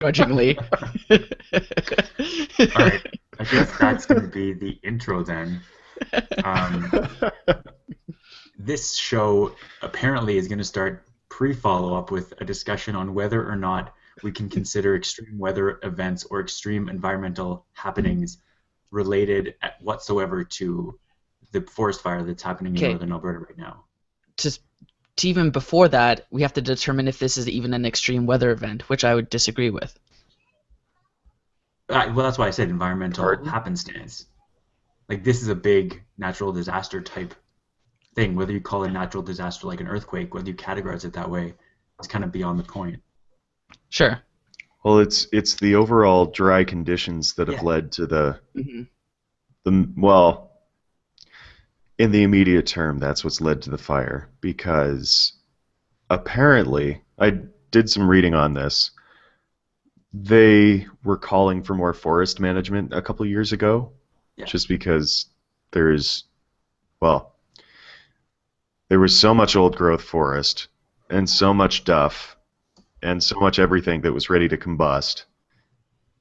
grudgingly. All right, I guess that's going to be the intro then. Um, this show apparently is going to start pre-follow-up with a discussion on whether or not we can consider extreme weather events or extreme environmental happenings related whatsoever to the forest fire that's happening in Okay, northern Alberta right now. to, to even before that, we have to determine if this is even an extreme weather event, which I would disagree with. Well, that's why I said environmental Pardon? happenstance. Like this is a big natural disaster type thing. Whether you call it a natural disaster like an earthquake, whether you categorize it that way, it's kind of beyond the point. Sure. Well, it's the overall dry conditions that have Yeah. led to Hmm. the well, in the immediate term, that's what's led to the fire. Because apparently, I did some reading on this. They were calling for more forest management a couple years ago, Yeah. just because there's, well, there was so much old growth forest and so much duff and so much everything that was ready to combust,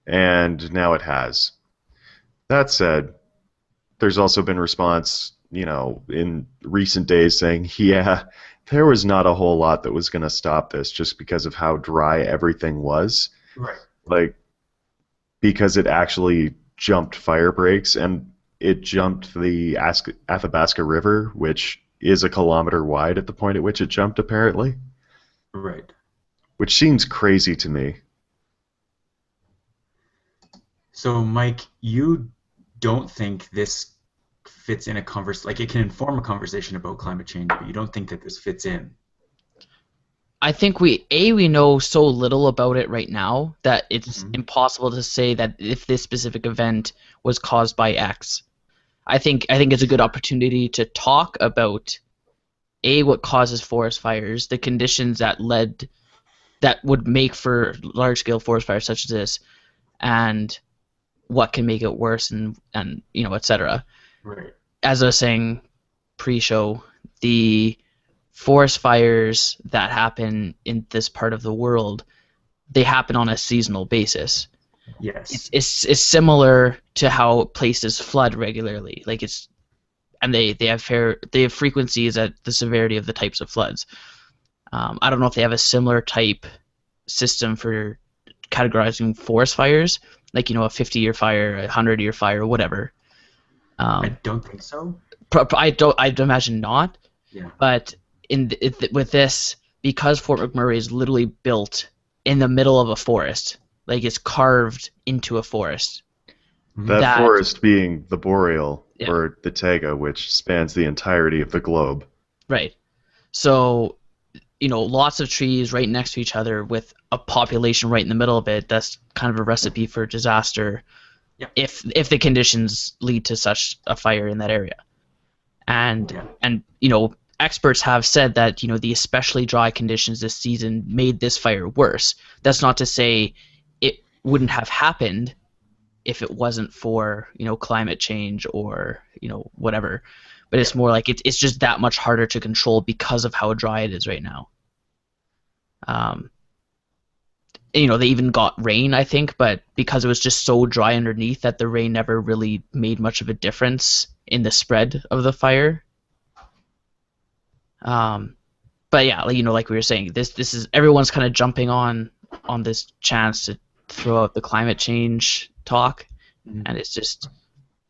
and now it has. That said, there's also been response, in recent days saying, yeah, there was not a whole lot that was going to stop this just because of how dry everything was. Right. Like, because it actually jumped fire breaks and it jumped the Athabasca River, which is a kilometer wide at the point at which it jumped, apparently, Right. which seems crazy to me. So, Mike, you don't think this fits in a conversation, like it can inform a conversation about climate change, but you don't think that this fits in. I think we know so little about it right now that it's Hmm. impossible to say that if this specific event was caused by X. I think it's a good opportunity to talk about what causes forest fires, the conditions that would make for large scale forest fires such as this, and what can make it worse, and etc. Right. As I was saying pre-show, the forest fires that happen in this part of the world, they happen on a seasonal basis. It's Yes. it's, it's similar to how places flood regularly. And they have frequencies at the severity of the types of floods. I don't know if they have a similar type system for categorizing forest fires, like a 50-year fire, a 100-year fire, whatever. I Um, don't think so. I'd imagine not. Yeah. But with this, because Fort McMurray is literally built in the middle of a forest, like it's carved into a forest. Hmm. That That forest being the boreal, Yeah, or the taiga, which spans the entirety of the globe. right. So lots of trees right next to each other with a population right in the middle of it. That's kind of a recipe for disaster Yeah. if the conditions lead to such a fire in that area. And Yeah. and experts have said that the especially dry conditions this season made this fire worse. That's not to say it wouldn't have happened if it wasn't for climate change or whatever, but Yeah. it's more like it's just that much harder to control because of how dry it is right now. um, they even got rain, I think, but because it was just so dry underneath that the rain never really made much of a difference in the spread of the fire. um, but yeah, like we were saying, this is everyone's kind of jumping on this chance to throw out the climate change talk, Mhm. and it's just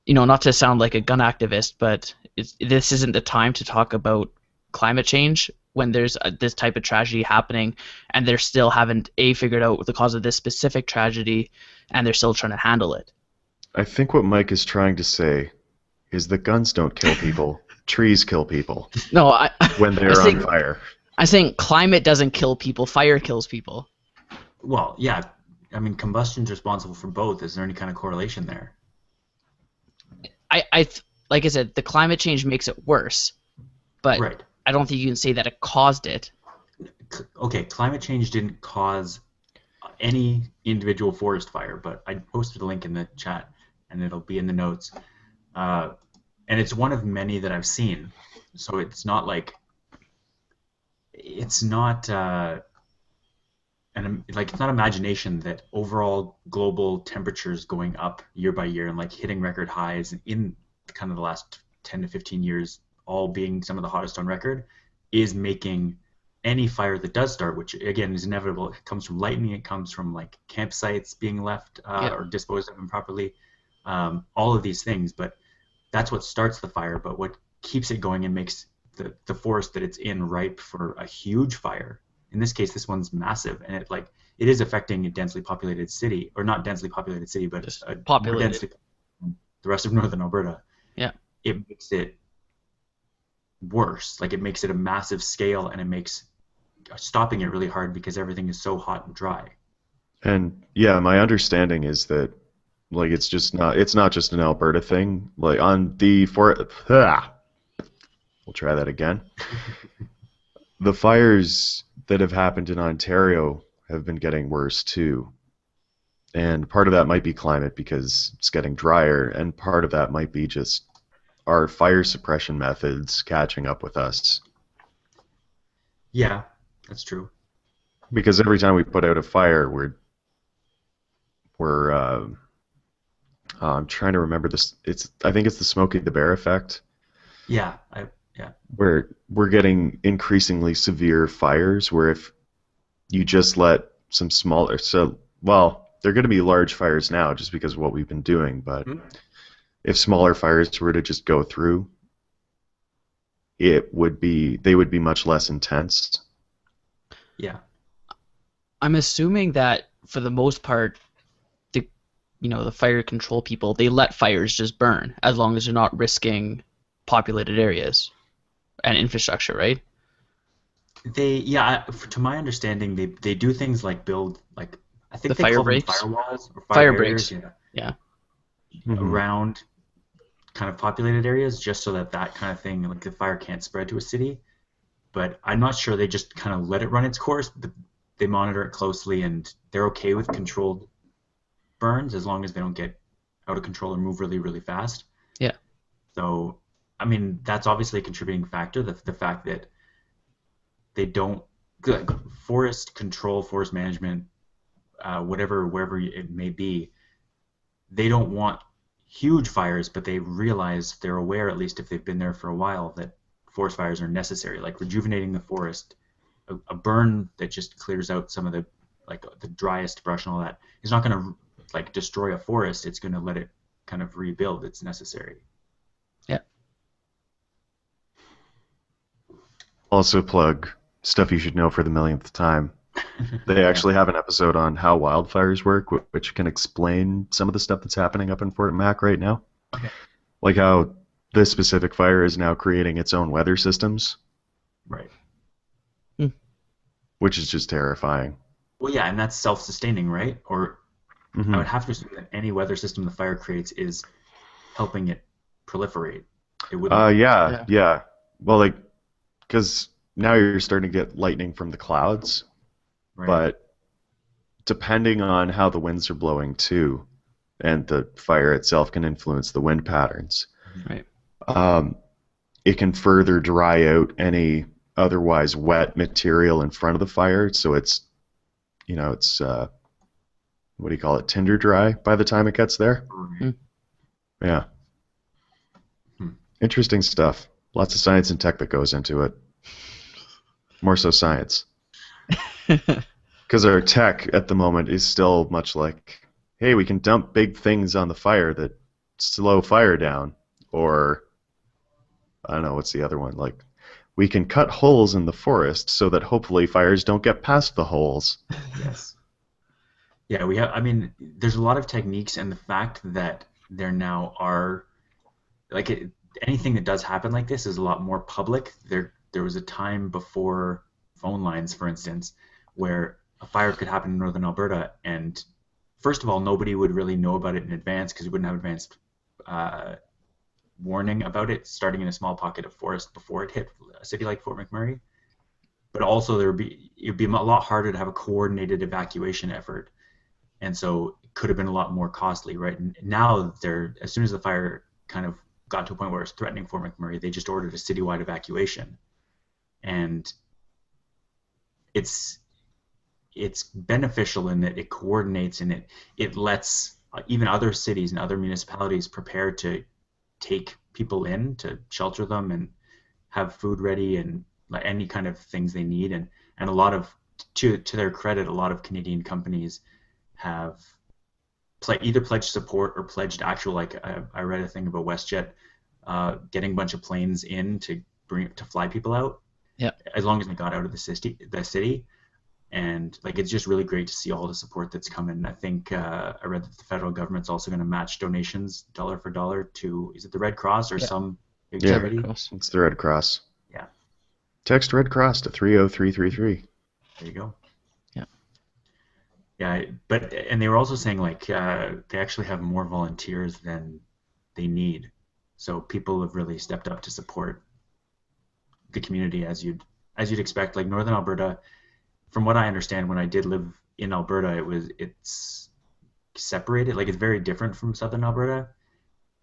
not to sound like a gun activist, but this isn't the time to talk about climate change when there's this type of tragedy happening, and they're still haven't figured out the cause of this specific tragedy, and they're still trying to handle it. I think what Mike is trying to say is that guns don't kill people, trees kill people No, I when I they're on think fire. I think climate doesn't kill people, fire kills people. Well, yeah. I mean, combustion's responsible for both. Is there any kind of correlation there? Like I said, the climate change makes it worse, but Right. I don't think you can say that it caused it. Okay, climate change didn't cause any individual forest fire, but I posted a link in the chat, and it'll be in the notes. Uh, and it's one of many that I've seen. So it's not like it's not and like it's not imagination that overall global temperatures going up year by year and like hitting record highs in kind of the last 10 to 15 years, all being some of the hottest on record, is making any fire that does start, which again is inevitable. It comes from lightning, it comes from like campsites being left Yeah. or disposed of improperly, all of these things. But that's what starts the fire. But what keeps it going and makes the forest that it's in ripe for a huge fire. In this case, this one's massive, and it is affecting a densely populated city, or not densely populated city, but Just a more populated. densely the rest of northern Alberta. Yeah. It makes it worse. Like it makes it a massive scale, and it makes stopping it really hard because everything is so hot and dry. And yeah, my understanding is that like it's not just an Alberta thing. Like on the for we'll try that again. The fires that have happened in Ontario have been getting worse too. And part of that might be climate because it's getting drier, and part of that might be just our fire suppression methods catching up with us. Yeah, that's true. Because every time we put out a fire, we're I'm trying to remember this. I think it's the Smokey the Bear effect, Yeah, yeah, where we're getting increasingly severe fires. Where if you just let some smaller, well, they're going to be large fires now just because of what we've been doing. But if smaller fires were to just go through, they would be much less intense. yeah. I'm assuming that for the most part, the fire control people, they let fires just burn as long as they're not risking populated areas and infrastructure, right? To my understanding, they do things like build like I The think they fire call them breaks, firewalls or fire fire barriers, breaks. yeah, Yeah. Hmm. around kind of populated areas, just so that that kind of thing, like the fire can't spread to a city. But I'm not sure they just kind of let it run its course. But they monitor it closely, and they're okay with controlled burns as long as they don't get out of control or move really, really fast. Yeah. So, I mean, that's obviously a contributing factor. The fact that they don't like forest control, forest management, whatever, wherever it may be, they don't want huge fires, but they realize they're aware, at least if they've been there for a while, that forest fires are necessary. Like rejuvenating the forest, a burn that just clears out some of the like the driest brush and all that is not going to like destroy a forest. It's going to let it kind of rebuild. It's necessary. Yeah. Also, plug stuff you should know for the millionth time. They Yeah. actually have an episode on how wildfires work, which can explain some of the stuff that's happening up in Fort Mac right now. Okay. Like how this specific fire is now creating its own weather systems, Right. which is just terrifying. Well, yeah, and that's self-sustaining, right? Or I Hmm. would have to assume that any weather system the fire creates is helping it proliferate. It wouldn't. Yeah, Yeah. yeah. Well, like, because now you're starting to get lightning from the clouds, Right. but depending on how the winds are blowing too, and the fire itself can influence the wind patterns. Right. Um, it can further dry out any otherwise wet material in front of the fire, so it's what do you call it, tinder dry by the time it gets there. Right. Yeah, Hmm. interesting stuff. Lots of science and tech that goes into it. More so science, because our tech at the moment is still much like, hey, we can dump big things on the fire that slow fire down, or I don't know what's the other one, like we can cut holes in the forest so that hopefully fires don't get past the holes. Yes. Yeah, we have. I mean, there's a lot of techniques, and the fact that there now are like anything that does happen like this is a lot more public. There was a time before phone lines, for instance, where a fire could happen in northern Alberta, and first of all, nobody would really know about it in advance because we wouldn't have advanced uh, warning about it starting in a small pocket of forest before it hit a city like Fort McMurray. But also, it'd be a lot harder to have a coordinated evacuation effort, and so it could have been a lot more costly, right? And now as soon as the fire kind of got to a point where it's threatening Fort McMurray, they just ordered a citywide evacuation, and it's it's beneficial in that it coordinates and it lets even other cities and other municipalities prepare to take people in to shelter them and have food ready and like any kind of things they need. And a lot of, to their credit, a lot of Canadian companies have either pledged support or pledged actual, like I read a thing about WestJet getting a bunch of planes in to fly people out. Yeah. As long as they got out of the city. And like it's just really great to see all the support that's coming. I think I read that the federal government's also going to match donations dollar for dollar to, is it the Red Cross or some big charity? Red Cross. It's the Red Cross. Yeah. Text Red Cross to 30333. There you go. Yeah. Yeah, and they were also saying like they actually have more volunteers than they need, so people have really stepped up to support the community as you'd expect. Like Northern Alberta, from what I understand, when I did live in Alberta, it's separated. Like it's very different from Southern Alberta,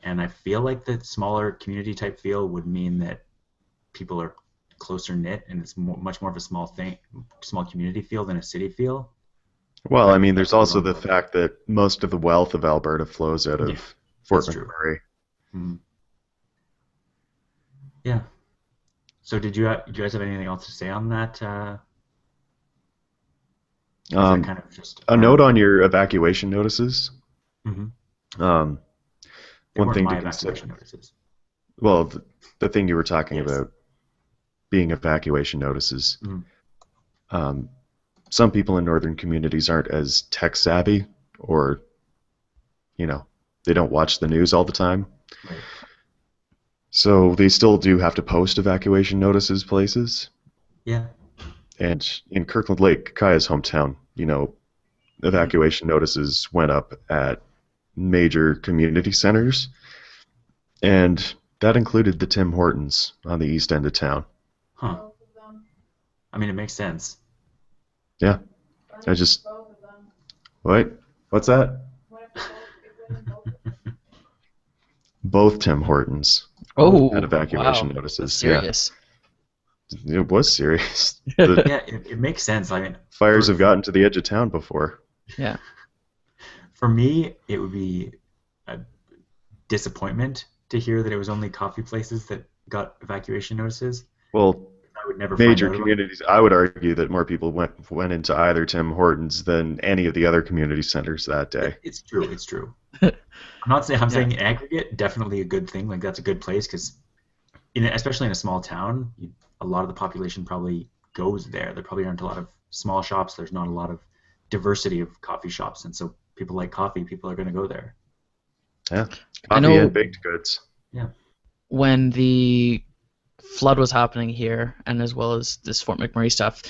and I feel like the smaller community type feel would mean that people are closer knit, and it's much more of a small community feel than a city feel. Well, I mean, there's also the fact that most of the wealth of Alberta flows out of Fort McMurray. Mm-hmm. Yeah. So do you guys have anything else to say on that? Kind of just a note on your evacuation notices. Mm-hmm. One thing to consider. Notices. Well, the thing you were talking about being evacuation notices. Mm-hmm. Some people in northern communities aren't as tech savvy, or they don't watch the news all the time. Right. So they still do have to post evacuation notices places. Yeah. And in Kirkland Lake, Kaya's hometown, evacuation notices went up at major community centers, and that included the Tim Hortons on the east end of town. Huh. I mean, it makes sense. Yeah. What? What's that? Both Tim Hortons had evacuation notices. That's serious. Yeah. It was serious. Yeah, it makes sense. I mean, fires have gotten to the edge of town before. Yeah. For me, it would be a disappointment to hear that it was only coffee places that got evacuation notices. Well, I would never major communities. I would argue that more people went into either Tim Hortons than any of the other community centers that day. It's true. I'm not saying saying in aggregate, definitely a good thing. Like that's a good place because, especially in a small town, a lot of the population probably goes there. There probably aren't a lot of small shops. There's not a lot of diversity of coffee shops, and so people like coffee. People are going to go there. Yeah, coffee and baked goods. Yeah. When the flood was happening here, and as well as this Fort McMurray stuff,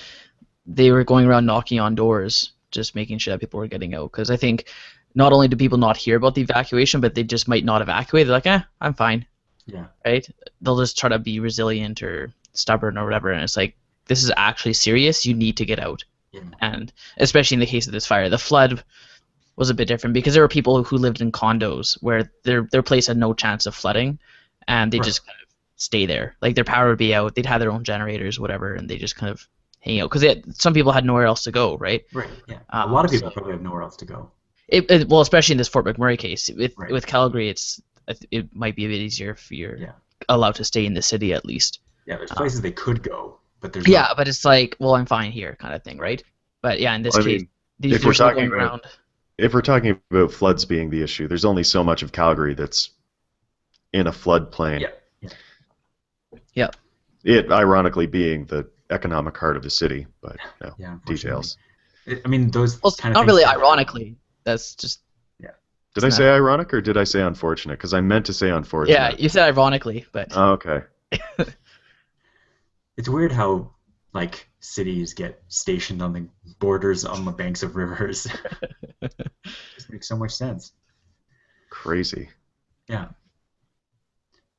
they were going around knocking on doors, just making sure that people were getting out. Because I think not only do people not hear about the evacuation, but they just might not evacuate. They're like, I'm fine. Yeah. Right? They'll just try to be resilient or stubborn or whatever, and it's like, this is actually serious. You need to get out. Yeah. And especially in the case of this fire, the flood was a bit different because there were people who lived in condos where their place had no chance of flooding, and they just kind of stay there. Like their power would be out, they'd have their own generators, whatever, and they just kind of hang out because some people had nowhere else to go, right? Right. Yeah. A lot of people probably have nowhere else to go. Well, especially in this Fort McMurray case, with Calgary, it might be a bit easier if you're allowed to stay in the city at least. Yeah, there's places they could go, but there's but it's like, well, I'm fine here, kind of thing, right? But yeah, in this case, if we're talking about floods being the issue, there's only so much of Calgary that's in a floodplain. Yeah. It ironically being the economic heart of the city, but details. I mean, those kind of not really ironically. That's just. Did I say ironic or did I say unfortunate? Because I meant to say unfortunate. Yeah, you said ironically, but. Oh, okay. It's weird how cities get stationed on the borders on the banks of rivers. Just makes so much sense. Crazy. Yeah.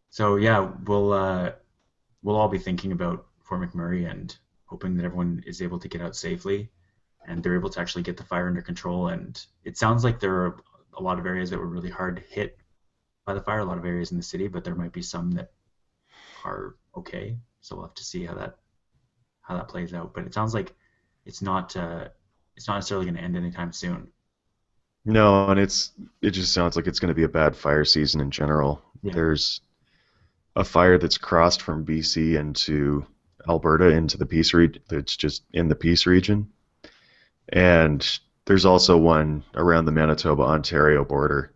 So we'll all be thinking about Fort McMurray and hoping that everyone is able to get out safely and they're able to actually get the fire under control. And it sounds like there are a lot of areas that were really hard hit by the fire, a lot of areas in the city, but there might be some that are okay. So we'll have to see how that plays out. But it sounds like it's not it's not necessarily going to end anytime soon. No, and it just sounds like it's going to be a bad fire season in general. Yeah. There's a fire that's crossed from BC into Alberta into the Peace region. That's just in the Peace region, and there's also one around the Manitoba-Ontario border.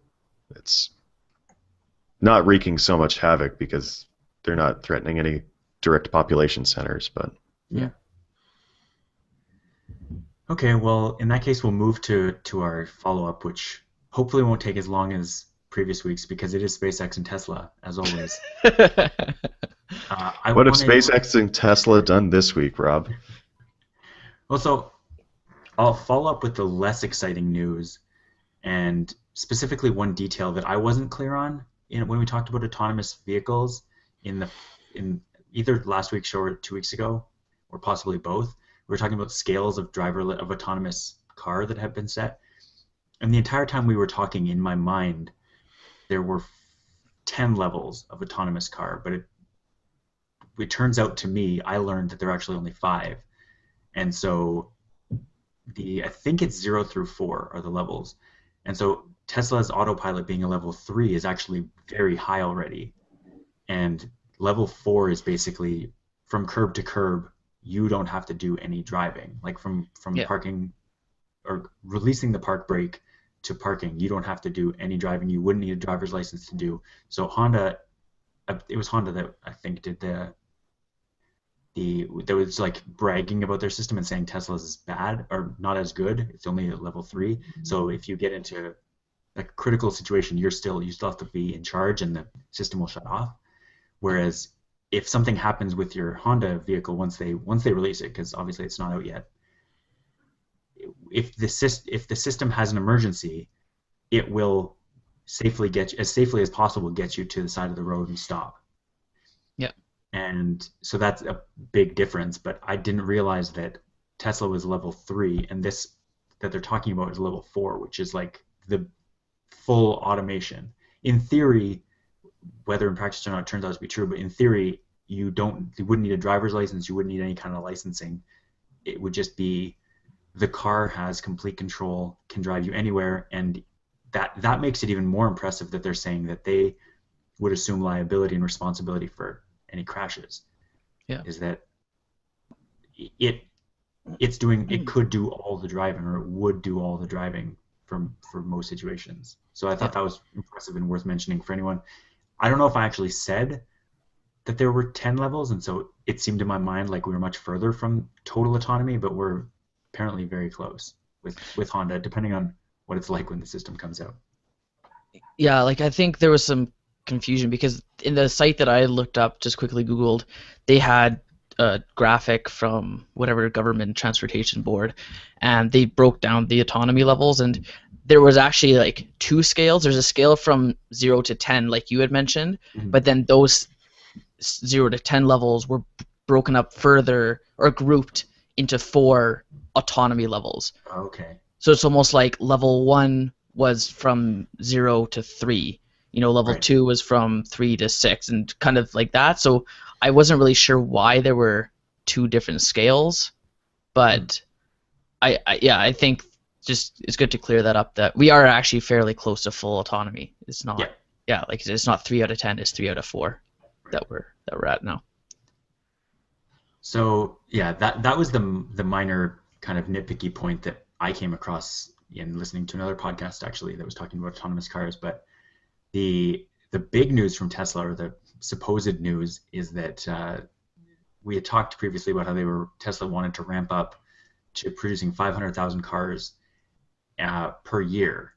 It's not wreaking so much havoc because they're not threatening any direct population centers, but Yeah. Okay, well, in that case, we'll move to our follow-up, which hopefully won't take as long as previous weeks because it is SpaceX and Tesla, as always. I what have wanted, SpaceX and Tesla done this week, Rob? well, so I'll follow up with the less exciting news and specifically one detail that I wasn't clear on when we talked about autonomous vehicles in either last week's show or 2 weeks ago, or possibly both. We were talking about scales of of autonomous car that have been set, and the entire time we were talking, in my mind, there were 10 levels of autonomous car, but it turns out to me, I learned that there are actually only 5, and so I think it's 0 through 4 are the levels, and so Tesla's autopilot being a level 3 is actually very high already, and level 4 is basically from curb to curb. You don't have to do any driving, like from parking or releasing the park brake to parking. You don't have to do any driving. You wouldn't need a driver's license to do. So Honda, it was Honda that I think did that was like bragging about their system and saying Tesla's is bad or not as good. It's only a level 3. So if you get into a critical situation, you still have to be in charge and the system will shut off. Whereas if something happens with your Honda vehicle once they release it, because obviously it's not out yet, if the system has an emergency, it will as safely as possible get you to the side of the road and stop. Yeah. And so that's a big difference. But I didn't realize that Tesla was level 3, and this that they're talking about is level 4, which is like the full automation. In theory, whether in practice or not, it turns out to be true. But in theory, you wouldn't need a driver's license. You wouldn't need any kind of licensing. It would just be the car has complete control, can drive you anywhere, and that makes it even more impressive that they're saying that they would assume liability and responsibility for any crashes. Yeah. Is that it could do all the driving, or it would do all the driving for most situations. So I thought that was impressive and worth mentioning for anyone. I don't know if I actually said that there were 10 levels, and so it seemed in my mind like we were much further from total autonomy, but we're apparently very close with Honda, depending on what it's like when the system comes out. Yeah, like I think there was some confusion because in the site that I looked up, just quickly Googled, they had a graphic from whatever government transportation board, and they broke down the autonomy levels, and there was actually like 2 scales. There's a scale from 0 to 10, like you had mentioned, but then those 0 to 10 levels were broken up further or grouped into 4 autonomy levels. Okay. So it's almost like level 1 was from 0 to 3. Level 2 was from 3 to 6, and kind of like that. So I wasn't really sure why there were 2 different scales, but I think just it's good to clear that up, that we are actually fairly close to full autonomy. It's not, like it's not 3 out of 10, it's 3 out of 4 that we're at now. So yeah, that was the minor kind of nitpicky point that I came across in listening to another podcast actually that was talking about autonomous cars. But the big news from Tesla, or the supposed news, is that we had talked previously about how Tesla wanted to ramp up to producing 500,000 cars per year,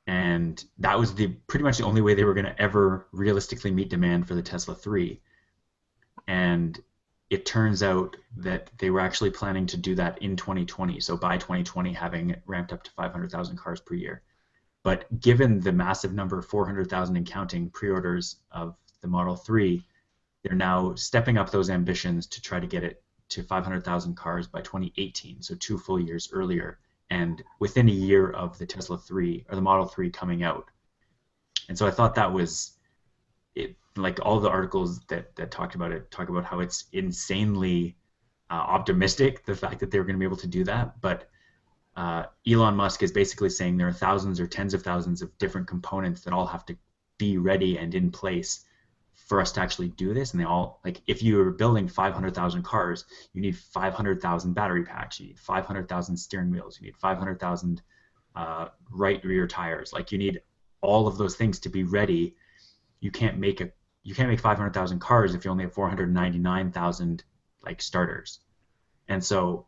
and that was pretty much the only way they were going to ever realistically meet demand for the Tesla 3. And it turns out that they were actually planning to do that in 2020, so by 2020 having it ramped up to 500,000 cars per year. But given the massive number, 400,000 and counting, pre-orders of the Model 3, they're now stepping up those ambitions to try to get it to 500,000 cars by 2018, so 2 full years earlier, and within a year of the Tesla 3, or the Model 3 coming out. And so I thought that was it. Like all the articles that talk about how it's insanely optimistic, the fact that they were going to be able to do that. But Elon Musk is basically saying there are thousands or tens of thousands of different components that all have to be ready and in place for us to actually do this. And they all, like, if you're building 500,000 cars, you need 500,000 battery packs, you need 500,000 steering wheels, you need 500,000 right rear tires. Like, you need all of those things to be ready. You can't make 500,000 cars if you only have 499,000 like starters. And so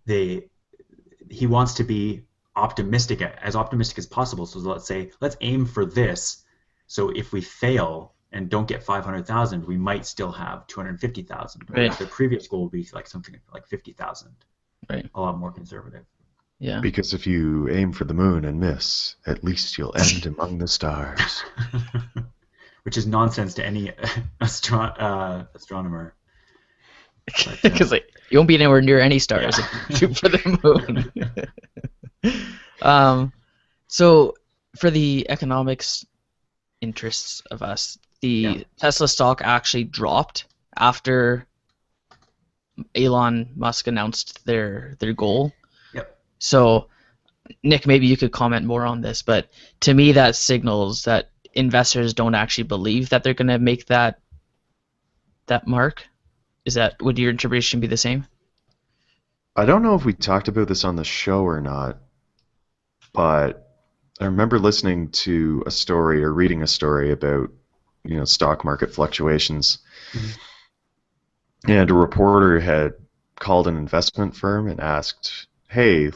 he wants to be optimistic as possible. So let's aim for this. So if we fail and don't get 500,000, we might still have 250,000. Right. The previous goal would be like something like 50,000. Right. A lot more conservative. Yeah. Because if you aim for the moon and miss, at least you'll end among the stars. Which is nonsense to any astronomer. Because you won't be anywhere near any stars if you shoot for the moon. So for the economics interests of us, the Tesla stock actually dropped after Elon Musk announced their goal. Yep. So, Nick, maybe you could comment more on this, but to me that signals that investors don't actually believe that they're going to make that mark. Would your interpretation be the same? I don't know if we talked about this on the show or not, but I remember listening to a story or reading a story about, stock market fluctuations. Mm-hmm. And a reporter had called an investment firm and asked, hey,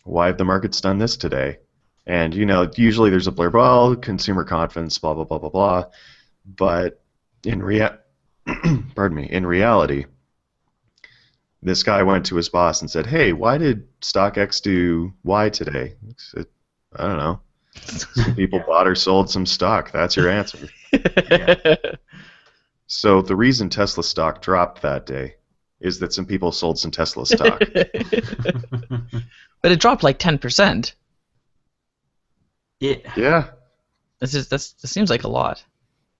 why have the markets done this today? And, usually there's a blurb, well, consumer confidence, blah, blah, blah, blah, blah. But in reality, this guy went to his boss and said, hey, why did StockX do Y today? He said, I don't know. Some people bought or sold some stock. That's your answer. Yeah. So the reason Tesla stock dropped that day is that some people sold some Tesla stock. But it dropped like 10%. Yeah. That seems like a lot.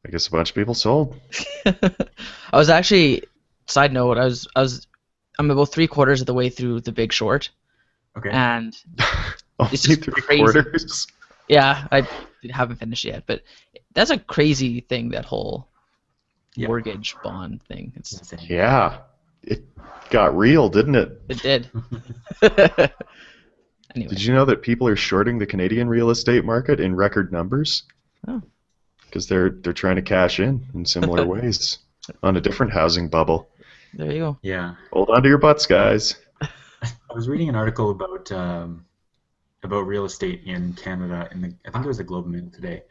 I guess a bunch of people sold. I was actually, side note, I'm about 3/4 of the way through The Big Short. Okay. And it's Only just 3/4? Yeah, I haven't finished yet, but that's a crazy thing, that whole mortgage bond thing. It's insane. Yeah. It got real, didn't it? It did. Anyway. Did you know that people are shorting the Canadian real estate market in record numbers? Oh. Because they're trying to cash in similar ways on a different housing bubble. There you go. Yeah. Hold on to your butts, guys. I was reading an article about real estate in Canada, I think it was the Globe and Mail today,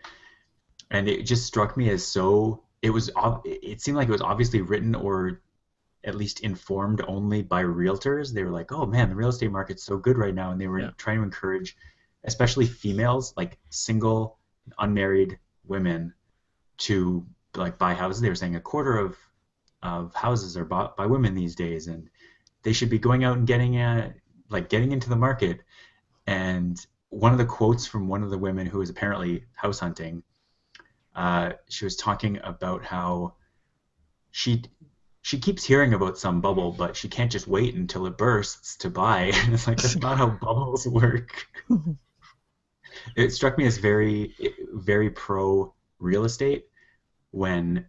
and it just struck me as it seemed like it was obviously written or at least informed only by realtors. They were like, oh man, the real estate market's so good right now, and they were trying to encourage especially females, like single unmarried women, to like buy houses. They were saying 1/4 of houses are bought by women these days, and they should be going out and getting into the market. And one of the quotes from one of the women who was apparently house hunting, she was talking about how she keeps hearing about some bubble, but she can't just wait until it bursts to buy. And it's like, that's not how bubbles work. It struck me as very, very pro real estate when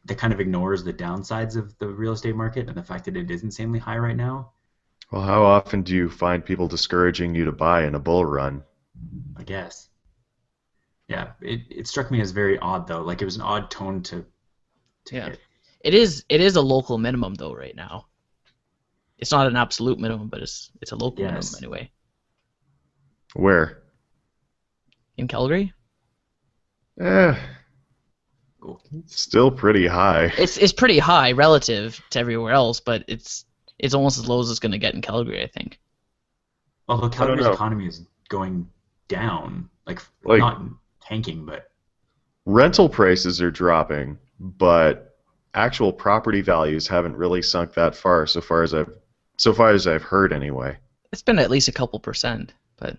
that kind of ignores the downsides of the real estate market and the fact that it is insanely high right now. Well, how often do you find people discouraging you to buy in a bull run? I guess. Yeah, it struck me as very odd, though. Like, it was an odd tone to hit. It is a local minimum, though, right now. It's not an absolute minimum, but it's a local minimum anyway. Where? In Calgary? It's still pretty high. It's pretty high relative to everywhere else, but it's almost as low as it's going to get in Calgary, I think. Although Calgary's economy is going down, like not tanking, but rental prices are dropping, but actual property values haven't really sunk that far, so far as I've heard anyway. It's been at least a couple %, but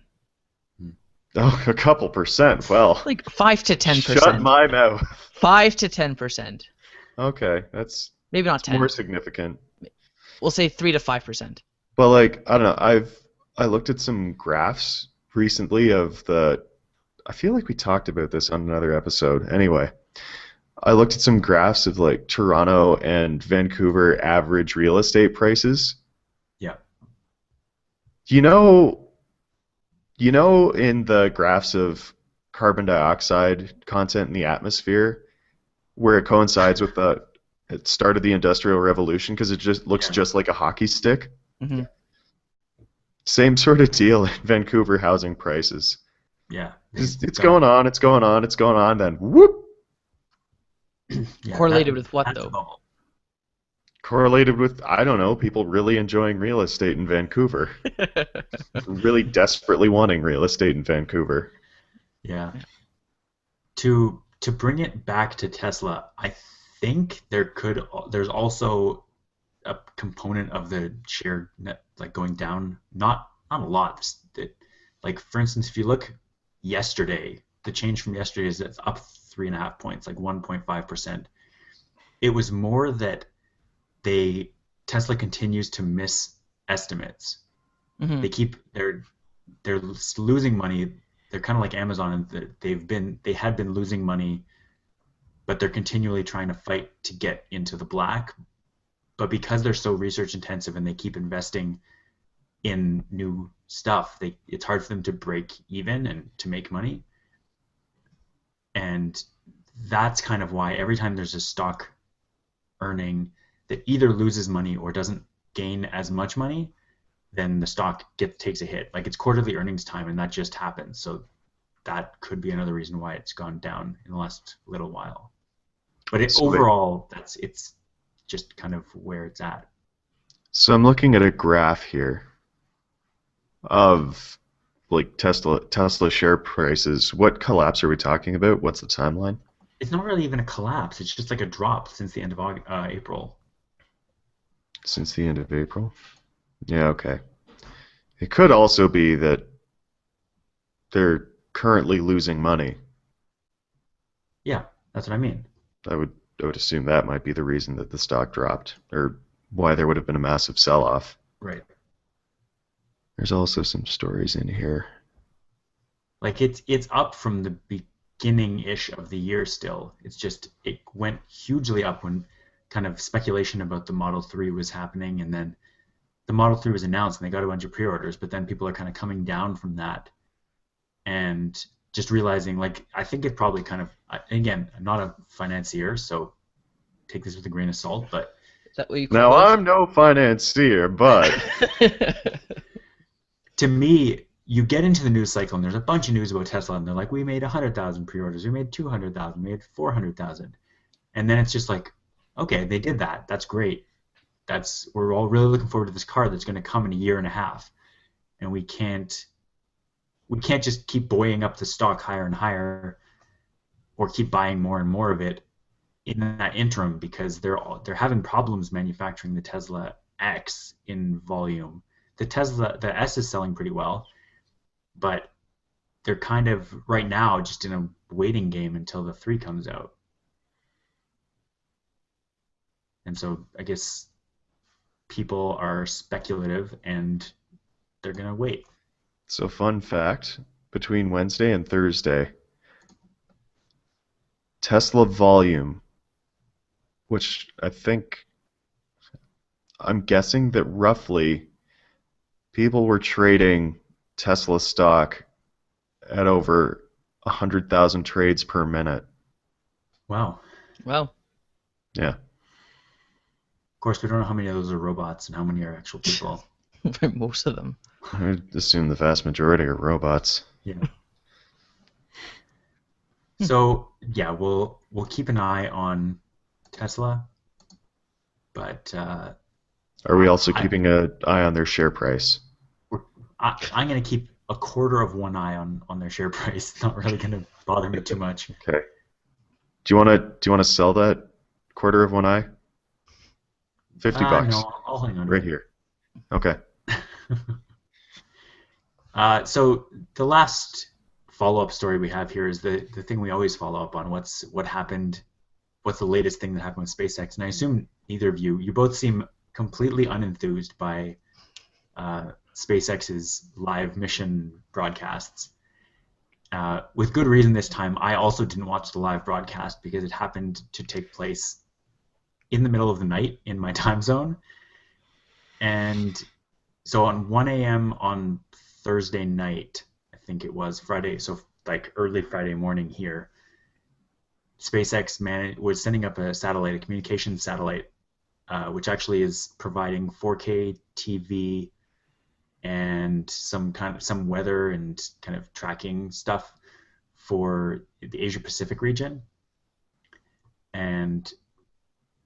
a couple %. Well, like 5 to 10%. Shut my mouth. 5 to 10%. Okay, that's maybe not 10. More significant. We'll say 3 to 5%. But like, I don't know. I looked at some graphs recently of the. I feel like we talked about this on another episode. Anyway, I looked at some graphs of like Toronto and Vancouver average real estate prices. Yeah. You know, in the graphs of carbon dioxide content in the atmosphere, where it coincides with the start of the Industrial Revolution because it just looks Yeah. just like a hockey stick. Hmm. Same sort of deal in Vancouver housing prices. Yeah. It's going on, it's going on, it's going on, then whoop, Yeah, Correlated with what, that's a though? bubble. correlated with, I don't know, people really enjoying real estate in Vancouver. Really desperately wanting real estate in Vancouver. Yeah. To bring it back to Tesla, I think there's also a component of the share net like going down, not a lot. Like for instance, if you look yesterday, the change from yesterday is it's up 3.5 points, like 1.5%. It was more that Tesla continues to miss estimates. Hmm. They're losing money. They're kind of like Amazon, and they had been losing money, but they're continually trying to fight to get into the black. But because they're so research intensive and they keep investing in new stuff, it's hard for them to break even and to make money. And that's kind of why every time there's a stock earning that either loses money or doesn't gain as much money, then the stock takes a hit. Like it's quarterly earnings time, and that just happened. So that could be another reason why it's gone down in the last little while. But overall, it's just kind of where it's at. So I'm looking at a graph here of like Tesla share prices. What collapse are we talking about? What's the timeline? It's not really even a collapse. It's just like a drop since the end of April. Since the end of April? Yeah, okay. It could also be that they're currently losing money. Yeah, that's what I mean. I would assume that might be the reason that the stock dropped, or why there would have been a massive sell-off. Right. There's also some stories in here. Like it's up from the beginning-ish of the year still. It's just it went hugely up when kind of speculation about the Model 3 was happening, and then the Model 3 was announced and they got a bunch of pre-orders, but then people are kind of coming down from that and just realizing, like, I think it probably kind of, again, I'm not a financier, so take this with a grain of salt, but Is that what you call Now, those? I'm no financier, but to me, you get into the news cycle and there's a bunch of news about Tesla, and they're like, we made 100,000 pre-orders, we made 200,000, we made 400,000. And then it's just like, okay, they did that. That's great. We're all really looking forward to this car that's going to come in a year and a half. And we can't just keep buoying up the stock higher and higher or keep buying more and more of it in that interim, because they're having problems manufacturing the Tesla X in volume. The S is selling pretty well, but they're kind of right now just in a waiting game until the 3 comes out. And so I guess people are speculative and they're going to wait. so fun fact, between Wednesday and Thursday, Tesla volume, which I'm guessing that roughly people were trading Tesla stock at over 100,000 trades per minute. Wow. Well, Yeah. Of course, we don't know how many of those are robots and how many are actual people. most of them. I would assume the vast majority are robots. Yeah. So yeah, we'll keep an eye on Tesla, but Are we also I- keeping an eye on their share price? I'm going to keep a quarter of one eye on their share price. It's not really going to bother me too much. Okay. Do you want to sell that quarter of one eye? $50. No, I'll hang on to Right it. here. Okay. So the last follow-up story we have here is the thing we always follow up on. What happened? What's the latest thing that happened with SpaceX? And I assume neither of you both seem completely unenthused by SpaceX's live mission broadcasts. With good reason this time. I also didn't watch the live broadcast because it happened to take place in the middle of the night in my time zone. And so on 1 a.m. on Thursday night, I think it was Friday, so like early Friday morning here, SpaceX was sending up a satellite, a communications satellite, which actually is providing 4K TV and some weather and kind of tracking stuff for the Asia Pacific region. And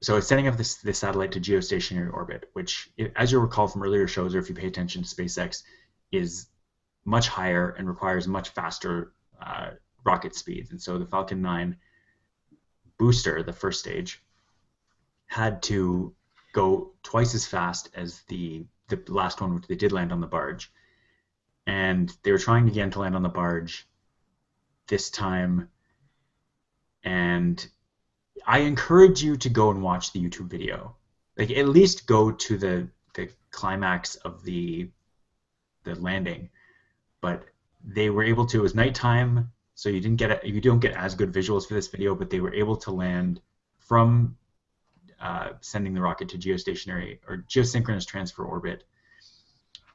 so it's setting up this satellite to geostationary orbit, which, as you'll recall from earlier shows, or if you pay attention to SpaceX, is much higher and requires much faster rocket speeds. And so the Falcon 9 booster, the first stage, had to go twice as fast as the last one, which they did land on the barge. And they were trying again to land on the barge this time. And I encourage you to go and watch the YouTube video. Like, at least go to the climax of the landing. But they were able to. It was nighttime, so you don't get as good visuals for this video. But they were able to land from sending the rocket to geostationary or geosynchronous transfer orbit,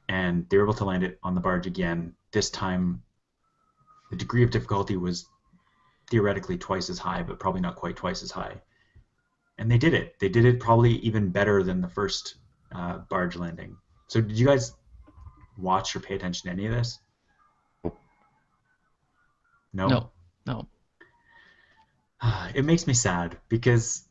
and they were able to land it on the barge again. This time, the degree of difficulty was theoretically twice as high, but probably not quite twice as high. And they did it. They did it probably even better than the first barge landing. So did you guys watch or pay attention to any of this? No? No. It makes me sad because,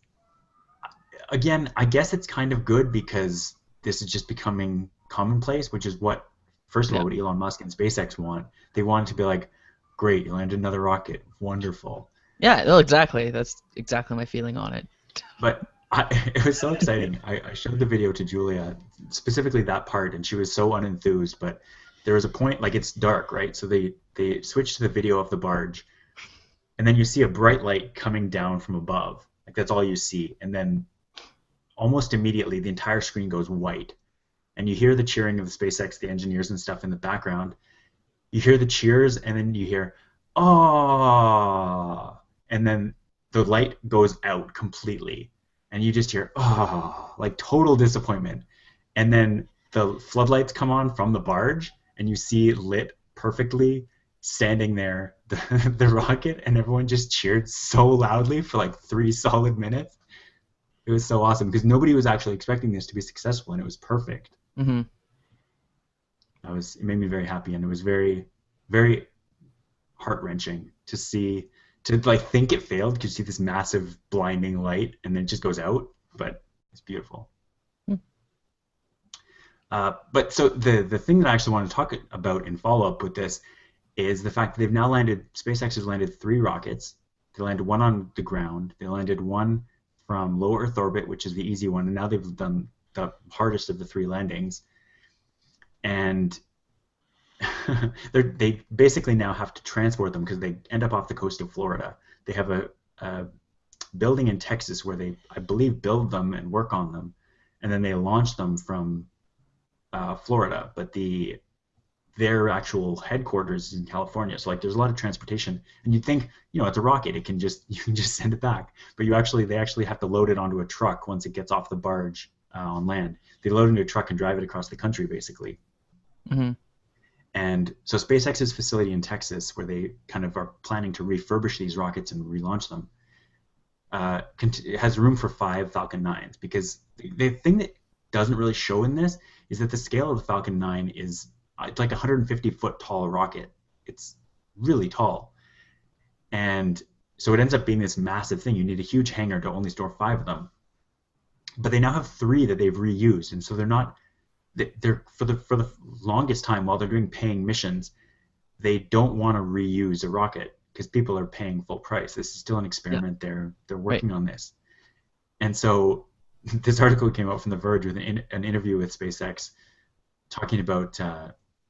again, I guess it's kind of good because this is just becoming commonplace, which is what, first of all, what Elon Musk and SpaceX want. They want it to be like, great, you landed another rocket, wonderful. Yeah, no, exactly. That's exactly my feeling on it. But it was so exciting. I showed the video to Julia, specifically that part, and she was so unenthused. But there was a point, like, it's dark, right? So they switched to the video of the barge, and then you see a bright light coming down from above. Like, that's all you see. And then almost immediately, the entire screen goes white. And you hear the cheering of the SpaceX, the engineers and stuff in the background. You hear the cheers, and then you hear, "Oh!" And then the light goes out completely. And you just hear, "Oh!" Like total disappointment. And then the floodlights come on from the barge, and you see lit perfectly standing there, the rocket, and everyone just cheered so loudly for like 3 solid minutes. It was so awesome because nobody was actually expecting this to be successful, and it was perfect. Mm-hmm. It made me very happy, and it was very, very heart-wrenching to see, to like think it failed because you see this massive blinding light and then it just goes out, but it's beautiful. But so the thing that I actually want to talk about in follow-up with this is the fact that they've now SpaceX has landed 3 rockets. They landed one on the ground. They landed one from low Earth orbit, which is the easy one, and now they've done the hardest of the 3 landings. And they basically now have to transport them because they end up off the coast of Florida. They have a building in Texas where they, I believe, build them and work on them, and then they launch them from Florida. But their actual headquarters is in California, so like there's a lot of transportation. And you'd think, it's a rocket, you can just send it back, but they actually have to load it onto a truck once it gets off the barge on land. They load it into a truck and drive it across the country, basically. Mm-hmm. And so SpaceX's facility in Texas, where they kind of are planning to refurbish these rockets and relaunch them, has room for 5 Falcon 9s, because the thing that doesn't really show in this is that the scale of the Falcon 9 is it's like a 150-foot tall rocket. It's really tall. And so it ends up being this massive thing. You need a huge hangar to only store 5 of them. But they now have 3 that they've reused, and so they're for the longest time while they're doing paying missions, they don't want to reuse a rocket because people are paying full price. This is still an experiment. Yeah. They're working on this. And so this article came out from The Verge with an interview with SpaceX talking about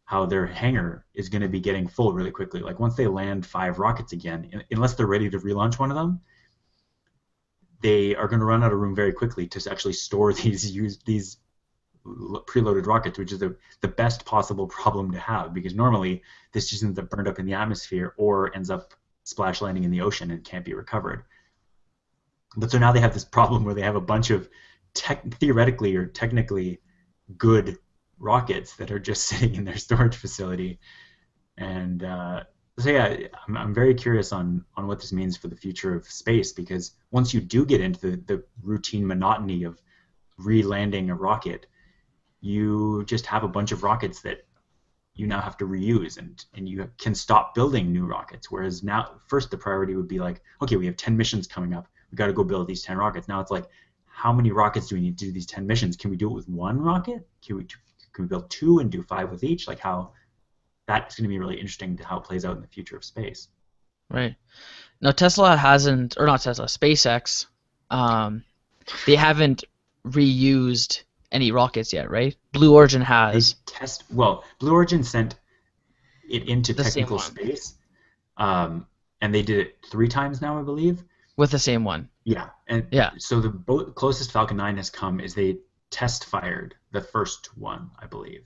how their hangar is going to be getting full really quickly. Like once they land 5 rockets again, unless they're ready to relaunch one of them, they are going to run out of room very quickly to actually store these preloaded rockets, which is the best possible problem to have, because normally this just ends up burned up in the atmosphere or ends up splash landing in the ocean and can't be recovered. But so now they have this problem where they have a bunch of theoretically or technically good rockets that are just sitting in their storage facility. And so yeah, I'm very curious on what this means for the future of space, because once you do get into the routine monotony of re-landing a rocket, you just have a bunch of rockets that you now have to reuse, and you can stop building new rockets. Whereas now, first the priority would be like, okay, we have 10 missions coming up. We got to go build these 10 rockets. Now it's like, how many rockets do we need to do these 10 missions? Can we do it with one rocket? Can we build 2 and do 5 with each? Like how that's going to be really interesting to how it plays out in the future of space. Right. Now Tesla hasn't, or not Tesla, SpaceX, they haven't reused any rockets yet, right? Blue Origin has. Blue Origin sent it into The same technical one. space, and they did it 3 times now, I believe. With the same one. Yeah, and Yeah. so the closest Falcon 9 has come is they test fired the first one, I believe,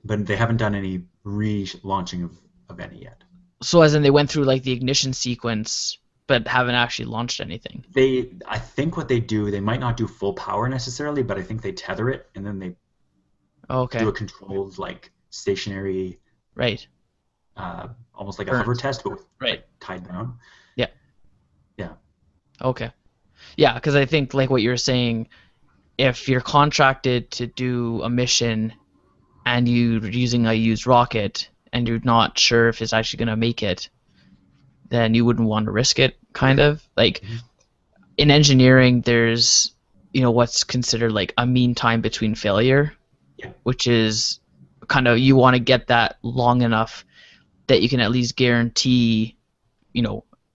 but they haven't done any relaunching of any yet. So as in they went through like the ignition sequence, but haven't actually launched anything. I think what they do, they might not do full power necessarily, but I think they tether it and then they Okay. do a controlled, like stationary, Right. almost like a Burns. hover test, but with Right. like, tied down. Yeah. Yeah. Okay. Yeah, because I think like what you're saying, if you're contracted to do a mission and you're using a used rocket and you're not sure if it's actually going to make it, then you wouldn't want to risk it, kind of. Like Mhm. in engineering, there's, what's considered like a mean time between failure, Yeah. which is kind of, you want to get that long enough that you can at least guarantee,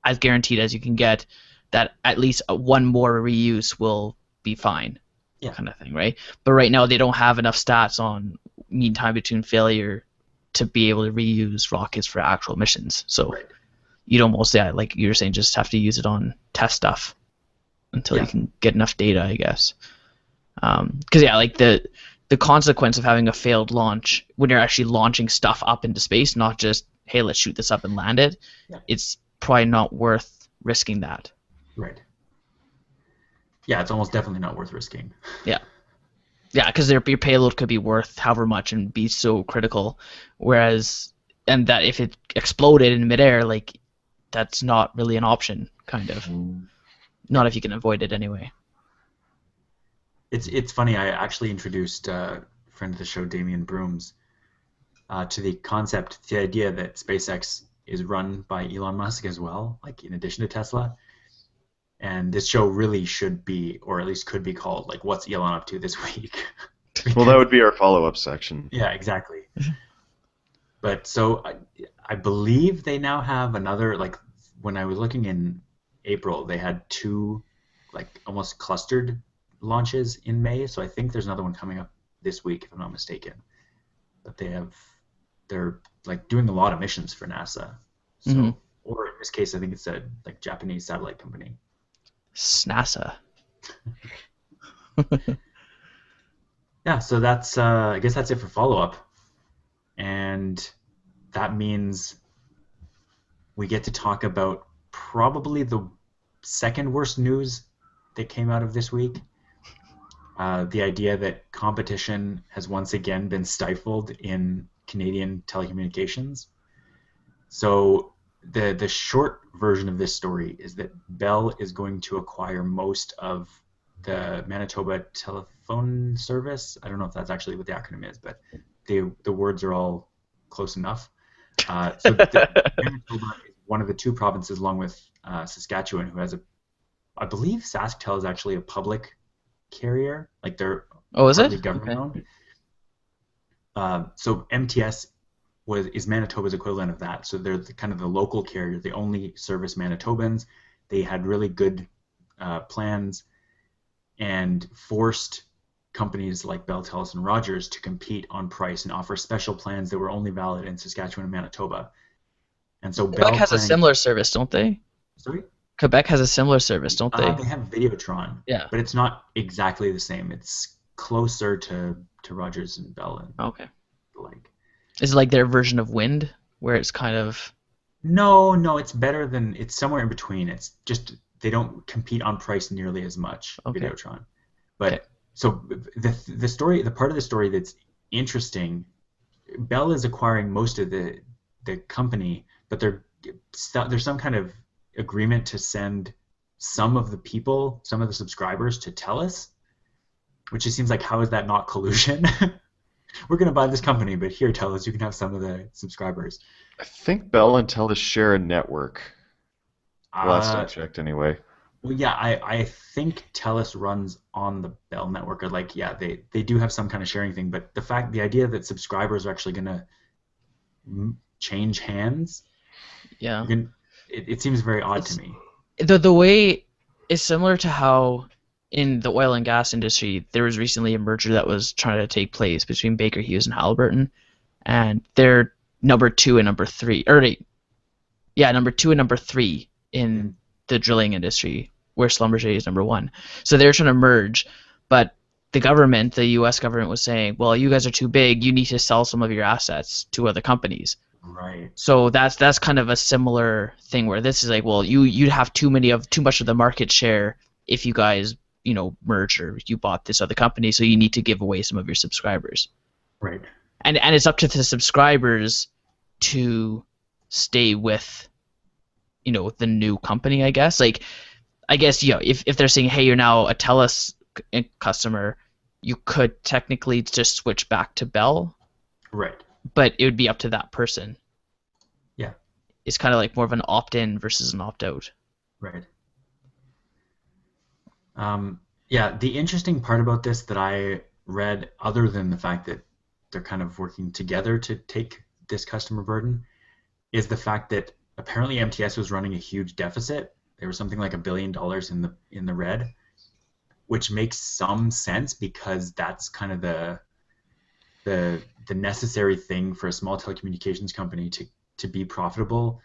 as guaranteed as you can get, that at least one more reuse will be fine, Yeah. kind of thing, right? But right now they don't have enough stats on mean time between failure to be able to reuse rockets for actual missions. So Right. you'd almost, yeah, like you were saying, just have to use it on test stuff until Yeah. you can get enough data, I guess. Because yeah, like the consequence of having a failed launch when you're actually launching stuff up into space, not just, hey, let's shoot this up and land it, Yeah. it's probably not worth risking that. Right. Yeah, it's almost definitely not worth risking. Yeah, because your payload could be worth however much and be so critical, whereas, and that if it exploded in midair, like that's not really an option, kind of. Not if you can avoid it anyway. It's funny. I actually introduced a friend of the show, Damian Brooms, to the concept, the idea that SpaceX is run by Elon Musk as well, like in addition to Tesla. And this show really should be, or at least could be called, like, "What's Elon up to this week?" Well, that would be our follow-up section. Yeah, exactly. But so I believe they now have another, like, when I was looking in April, they had 2, like, almost clustered launches in May. So I think there's another one coming up this week, if I'm not mistaken. But they're like doing a lot of missions for NASA. So, Mhm. or in this case, I think it's a like Japanese satellite company. NASA. Yeah, so that's I guess that's it for follow-up. And that means we get to talk about probably the second worst news that came out of this week. The idea that competition has once again been stifled in Canadian telecommunications. So the short version of this story is that Bell is going to acquire most of the Manitoba telephone service. I don't know if that's actually what the acronym is, but the words are all close enough. So Manitoba is one of the 2 provinces, along with Saskatchewan, who has I believe SaskTel is actually a public carrier, like they're Oh, is partly it? government owned. So MTS is Manitoba's equivalent of that. So they're kind of the local carrier. They only service Manitobans. They had really good plans and forced companies like Bell, Telus, and Rogers to compete on price and offer special plans that were only valid in Saskatchewan and Manitoba. And so Quebec Bell has a similar service, don't they? Sorry? Quebec has a similar service, don't they? They have Videotron, Yeah. but it's not exactly the same. It's closer to Rogers and Bell and Okay. the like. Is it like their version of Wind, where it's kind of No, it's better than it's somewhere in between. It's just they don't compete on price nearly as much, okay? Videotron. Okay. But so the story, the part of the story that's interesting, Bell is acquiring most of the company, but there's some kind of agreement to send some of the people, some of the subscribers to TELUS, which just seems like how is that not collusion? We're going to buy this company, but here, TELUS, you can have some of the subscribers. I think Bell and Telus share a network. Last I Uh, checked, anyway. well, yeah, I think TELUS runs on the Bell network, or like, yeah, they do have some kind of sharing thing, but the idea that subscribers are actually going to change hands, Yeah. it seems very odd to It's me. the way is similar to how in the oil and gas industry there was recently a merger that was trying to take place between Baker Hughes and Halliburton, and they're number two and number three, or yeah, number two and number three in Mm. the drilling industry, where Schlumberger is number one. So they're trying to merge, but the government, the U.S. government, was saying, "Well, you guys are too big. You need to sell some of your assets to other companies." Right. So that's kind of a similar thing where this is like, well, you'd have too much of the market share if you guys merge or you bought this other company, so you need to give away some of your subscribers. Right. And it's up to the subscribers to stay with the new company, I guess. Like, I guess if they're saying, hey, you're now a TELUS customer, you could technically just switch back to Bell, Right. but it would be up to that person. Yeah. It's kind of like more of an opt-in versus an opt-out. Right. Yeah, the interesting part about this that I read, other than the fact that they're kind of working together to take this customer burden, is the fact that apparently MTS was running a huge deficit. There was something like $1 billion in the red, which makes some sense because that's kind of the necessary thing for a small telecommunications company to be profitable,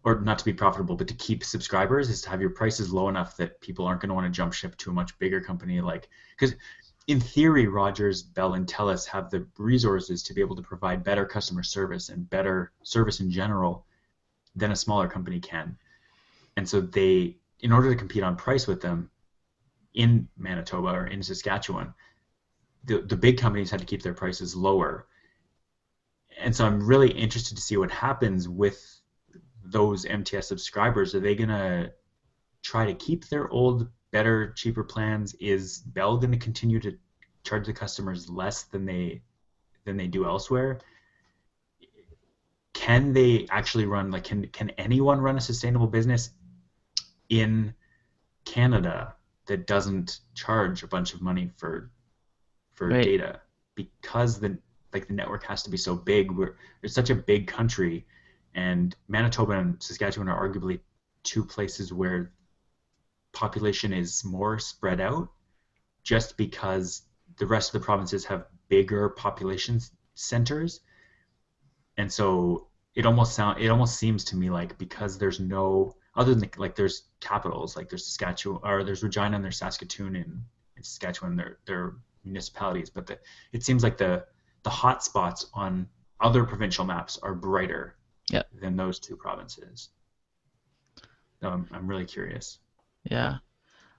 or not to be profitable, but to keep subscribers, is to have your prices low enough that people aren't going to want to jump ship to a much bigger company. Like, because in theory, Rogers, Bell, and Telus have the resources to be able to provide better customer service and better service in general than a smaller company can. And so they, in order to compete on price with them in Manitoba or in Saskatchewan, the big companies had to keep their prices lower. And so I'm really interested to see what happens with those MTS subscribers. Are they going to try to keep their old, better, cheaper plans? Is Bell going to continue to charge the customers less than they do elsewhere? Can they actually run, like, can anyone run a sustainable business in Canada that doesn't charge a bunch of money for Right. data? Because the network has to be so big. It's such a big country, and Manitoba and Saskatchewan are arguably two places where population is more spread out, just because the rest of the provinces have bigger population centers. And so it almost seems to me like, because there's no other than, like, there's capitals, like there's Saskatchewan, or there's Regina and there's Saskatoon in Saskatchewan, they're municipalities, but it seems like the hot spots on other provincial maps are brighter Yeah. than those two provinces. So I'm really curious. Yeah.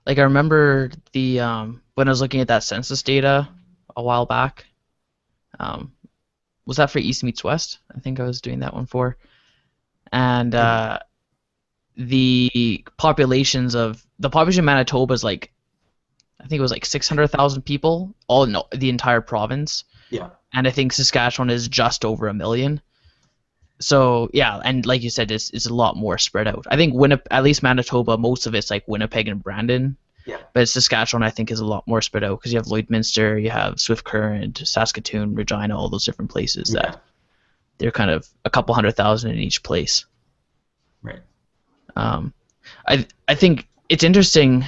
Like I remember the when I was looking at that census data a while back. Um, was that for East meets West? I think I was doing that one for. And the population of Manitoba is like, I think it was like 600,000 people, the entire province. Yeah. And I think Saskatchewan is just over 1 million. So yeah, and like you said, it's a lot more spread out. I think at least Manitoba, most of it's like Winnipeg and Brandon. Yeah. But Saskatchewan, I think, is a lot more spread out because you have Lloydminster, you have Swift Current, Saskatoon, Regina, all those different places that they're kind of a couple 100,000 in each place. Right. I think it's interesting.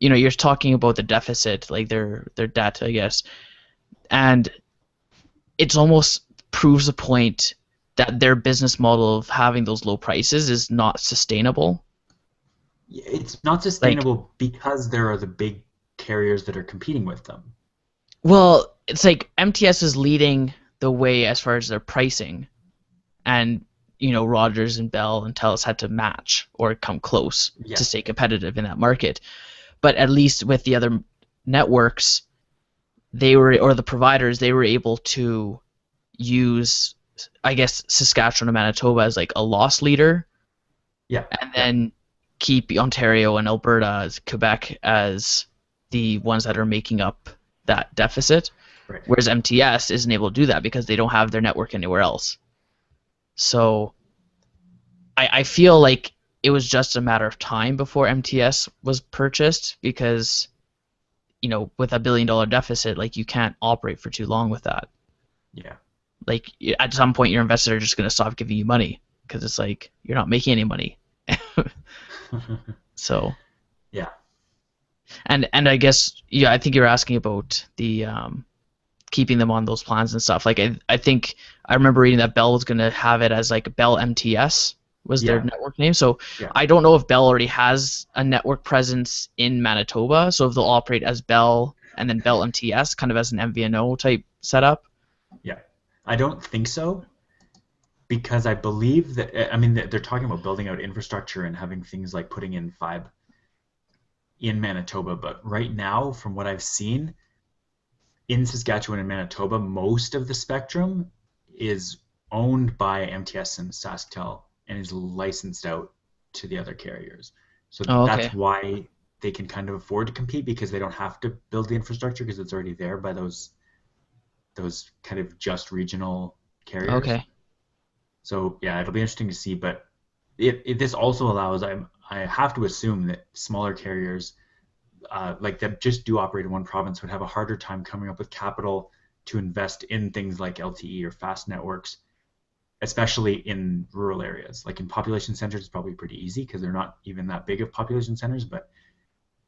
You're talking about the deficit, like their debt, I guess, and it's almost proves a point that their business model of having those low prices is not sustainable. It's not sustainable because there are the big carriers that are competing with them. Well, it's like MTS is leading the way as far as their pricing, and Rogers and Bell and Telus had to match or come close Yeah. to stay competitive in that market. But at least with the other networks, or the providers, they were able to use, I guess, Saskatchewan and Manitoba as like a loss leader, Yeah. and then keep Ontario and Alberta, as Quebec, as the ones that are making up that deficit. Right. Whereas MTS isn't able to do that because they don't have their network anywhere else. So I feel like it was just a matter of time before MTS was purchased because, with a $1 billion deficit, like you can't operate for too long with that. Yeah. Like at some point, your investors are just going to stop giving you money because it's like you're not making any money. So. Yeah. And I guess, yeah, I think you're asking about the keeping them on those plans and stuff. Like I think I remember reading that Bell was going to have it as like Bell MTS was their network name. So Yeah. I don't know if Bell already has a network presence in Manitoba. So if they'll operate as Bell and then Bell MTS, kind of as an MVNO type setup. Yeah. I don't think so, because I believe that, I mean, they're talking about building out infrastructure and having things like putting in fiber in Manitoba, but right now, from what I've seen, in Saskatchewan and Manitoba, most of the spectrum is owned by MTS and SaskTel and is licensed out to the other carriers. So that's why they can kind of afford to compete, because they don't have to build the infrastructure because it's already there by those kind of just regional carriers. Okay. So yeah, it'll be interesting to see, but this also allows, I have to assume that smaller carriers like that just do operate in one province would have a harder time coming up with capital to invest in things like LTE or fast networks, especially in rural areas. Like in population centers, it's probably pretty easy because they're not even that big of population centers, but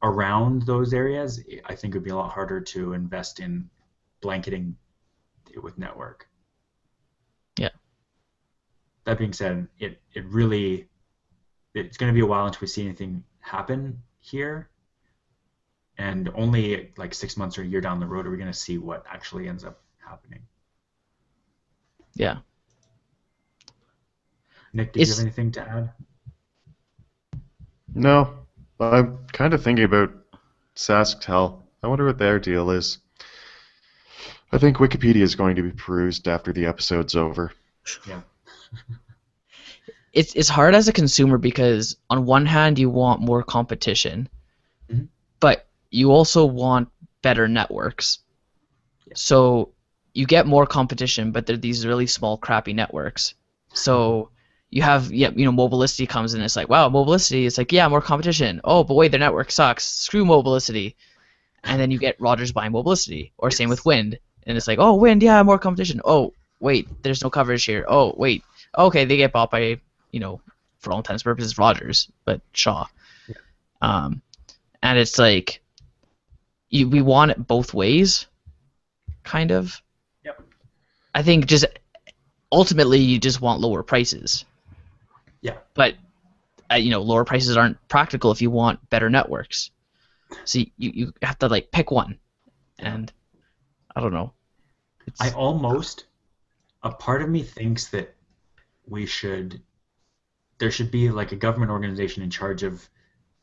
around those areas, I think it would be a lot harder to invest in blanketing it with network. Yeah. That being said, it's going to be a while until we see anything happen here. And only like 6 months or a year down the road are we going to see what actually ends up happening. Yeah. Nick, did you have anything to add? No. I'm kind of thinking about SaskTel. I wonder what their deal is. I think Wikipedia is going to be perused after the episode's over. Yeah. It's hard as a consumer because on one hand you want more competition, but you also want better networks. Yeah. So you get more competition, but they're these really small, crappy networks. So you have, Mobilicity comes in, it's like, wow, Mobilicity, it's like, yeah, more competition. Oh, but wait, their network sucks. Screw Mobilicity. And then you get Rogers buying Mobilicity, or same with Wind. And it's like, oh, Wind, yeah, more competition. Oh, wait, there's no coverage here. Oh, wait. Okay, they get bought by, for all intents and purposes, Rogers, but Shaw. Yeah. And it's like, we want it both ways, kind of. Yep. I think just ultimately you just want lower prices. Yeah. But lower prices aren't practical if you want better networks. So you have to like pick one, and I don't know. A part of me thinks that there should be like a government organization in charge of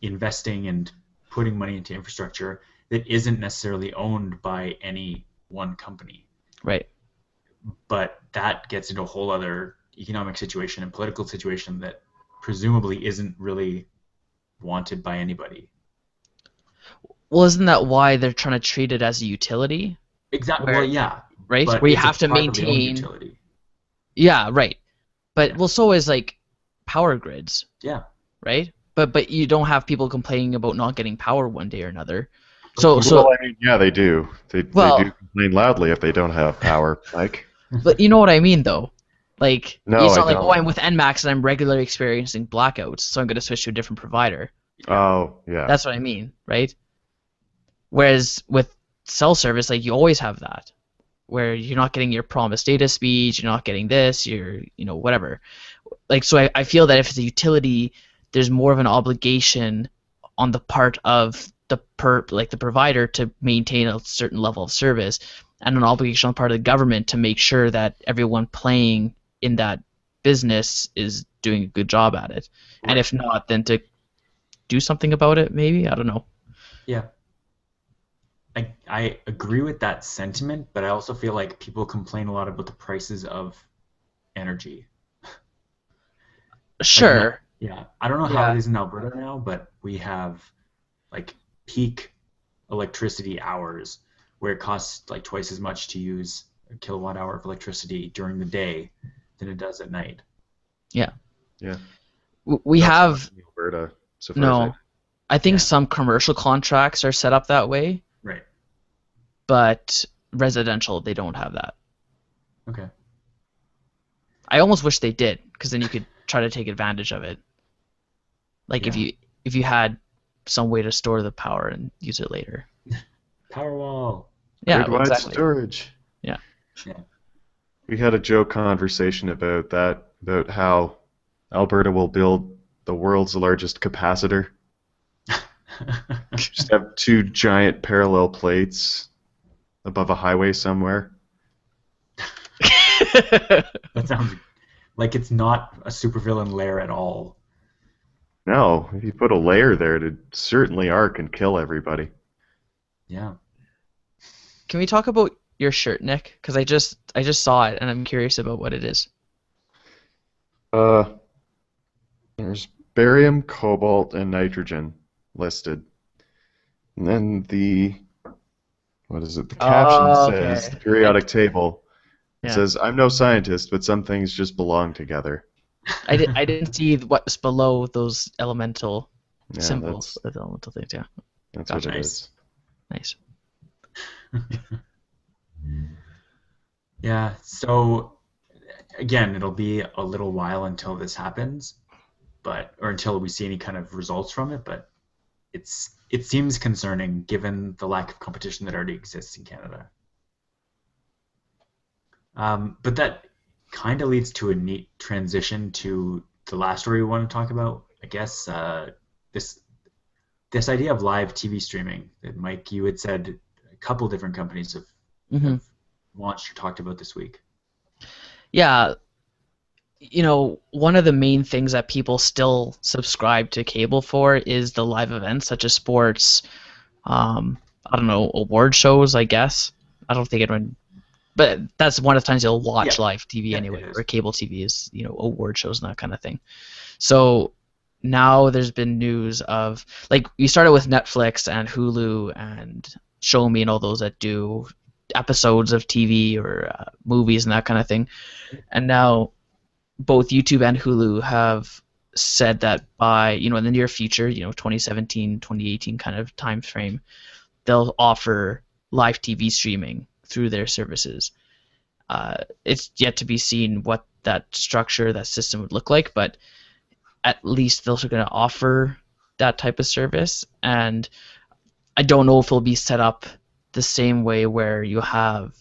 investing and putting money into infrastructure that isn't necessarily owned by any one company. Right. But that gets into a whole other economic situation and political situation that presumably isn't really wanted by anybody. Well, isn't that why they're trying to treat it as a utility? Exactly. Well, yeah. Right? But where you it's have a to privately owned maintain. Utility. Yeah, right. But well, so is like power grids. Yeah. Right? But you don't have people complaining about not getting power one day or another. Well, I mean, yeah, they do. They do complain loudly if they don't have power, Mike. But you know what I mean, though. Like, no, it's not I like, don't. oh, I'm with NMAX and I'm regularly experiencing blackouts, so I'm going to switch to a different provider. Oh, yeah. That's what I mean, right? Whereas with cell service, like, you always have that, where you're not getting your promised data speeds, you're not getting this, you're, whatever. Like, so I feel that if it's a utility, there's more of an obligation on the part of the provider to maintain a certain level of service, and an obligation on the part of the government to make sure that everyone playing in that business is doing a good job at it. And Right. if not, then to do something about it, maybe. I don't know. Yeah. I agree with that sentiment, but I also feel like people complain a lot about the prices of energy. Like, Sure. yeah, I don't know how it Yeah. is in Alberta now, but we have like peak electricity hours where it costs like twice as much to use a kilowatt hour of electricity during the day than it does at night. Yeah. Yeah. We Not so much have in Alberta, so far as I. no. I think Yeah, some commercial contracts are set up that way, right. but residential they don't have that. Okay. I almost wish they did, because then you could try to take advantage of it. Like Yeah. if you had some way to store the power and use it later. Powerwall. Yeah, Grid well, wide exactly. storage. Yeah. Yeah. We had a joke conversation about that, about how Alberta will build the world's largest capacitor. Just have two giant parallel plates above a highway somewhere. That sounds like it's not a supervillain lair at all. No, if you put a layer there, it'd certainly arc and kill everybody. Yeah. Can we talk about your shirt, Nick? Because I just saw it and I'm curious about what it is. Uh, there's barium, cobalt, and nitrogen listed. And then what is it? The caption Oh, says, okay. the periodic table. It Yeah. says, I'm no scientist, but some things just belong together. I didn't see what's below those elemental Yeah, symbols, the elemental things. Yeah. that's what Gotcha. it Nice. is. Nice. Yeah. So again, it'll be a little while until this happens, or until we see any kind of results from it, but it seems concerning given the lack of competition that already exists in Canada. But that kind of leads to a neat transition to the last story we want to talk about. I guess this this idea of live TV streaming that Mike, you had said a couple different companies Hmm. have launched or talked about this week. Yeah. One of the main things that people still subscribe to cable for is the live events, such as sports, I don't know, award shows, I guess. I don't think anyone, but that's one of the times you'll watch Yeah, live TV yeah, anyway, it is. or cable TV is, award shows and that kind of thing. So now there's been news of, like, we started with Netflix and Hulu and Show Me and all those that do episodes of TV or movies and that kind of thing. And now both YouTube and Hulu have said that by, in the near future, 2017, 2018 kind of time frame, they'll offer live TV streaming through their services. It's yet to be seen what that structure, that system would look like, but at least they're going to offer that type of service. And I don't know if it'll be set up the same way where you have,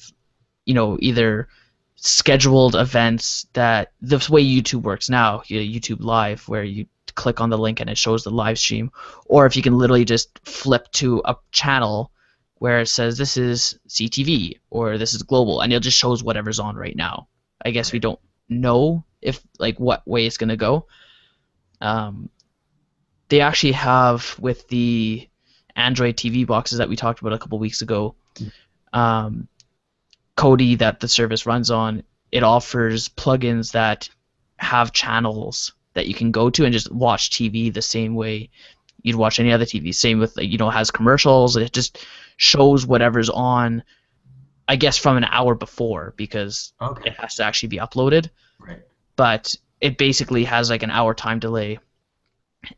either scheduled events that the way YouTube works now, YouTube Live, where you click on the link and it shows the live stream, or if you can literally just flip to a channel where it says this is CTV or this is global, and it just shows whatever's on right now. I guess we don't know if what way it's gonna go. They actually have, with the Android TV boxes that we talked about a couple weeks ago, Kodi, that the service runs on, it offers plugins that have channels that you can go to and just watch TV the same way you'd watch any other TV. Same with, it has commercials. It just shows whatever's on, I guess, from an hour before, because Okay. it has to actually be uploaded. Right. But it basically has like an hour time delay,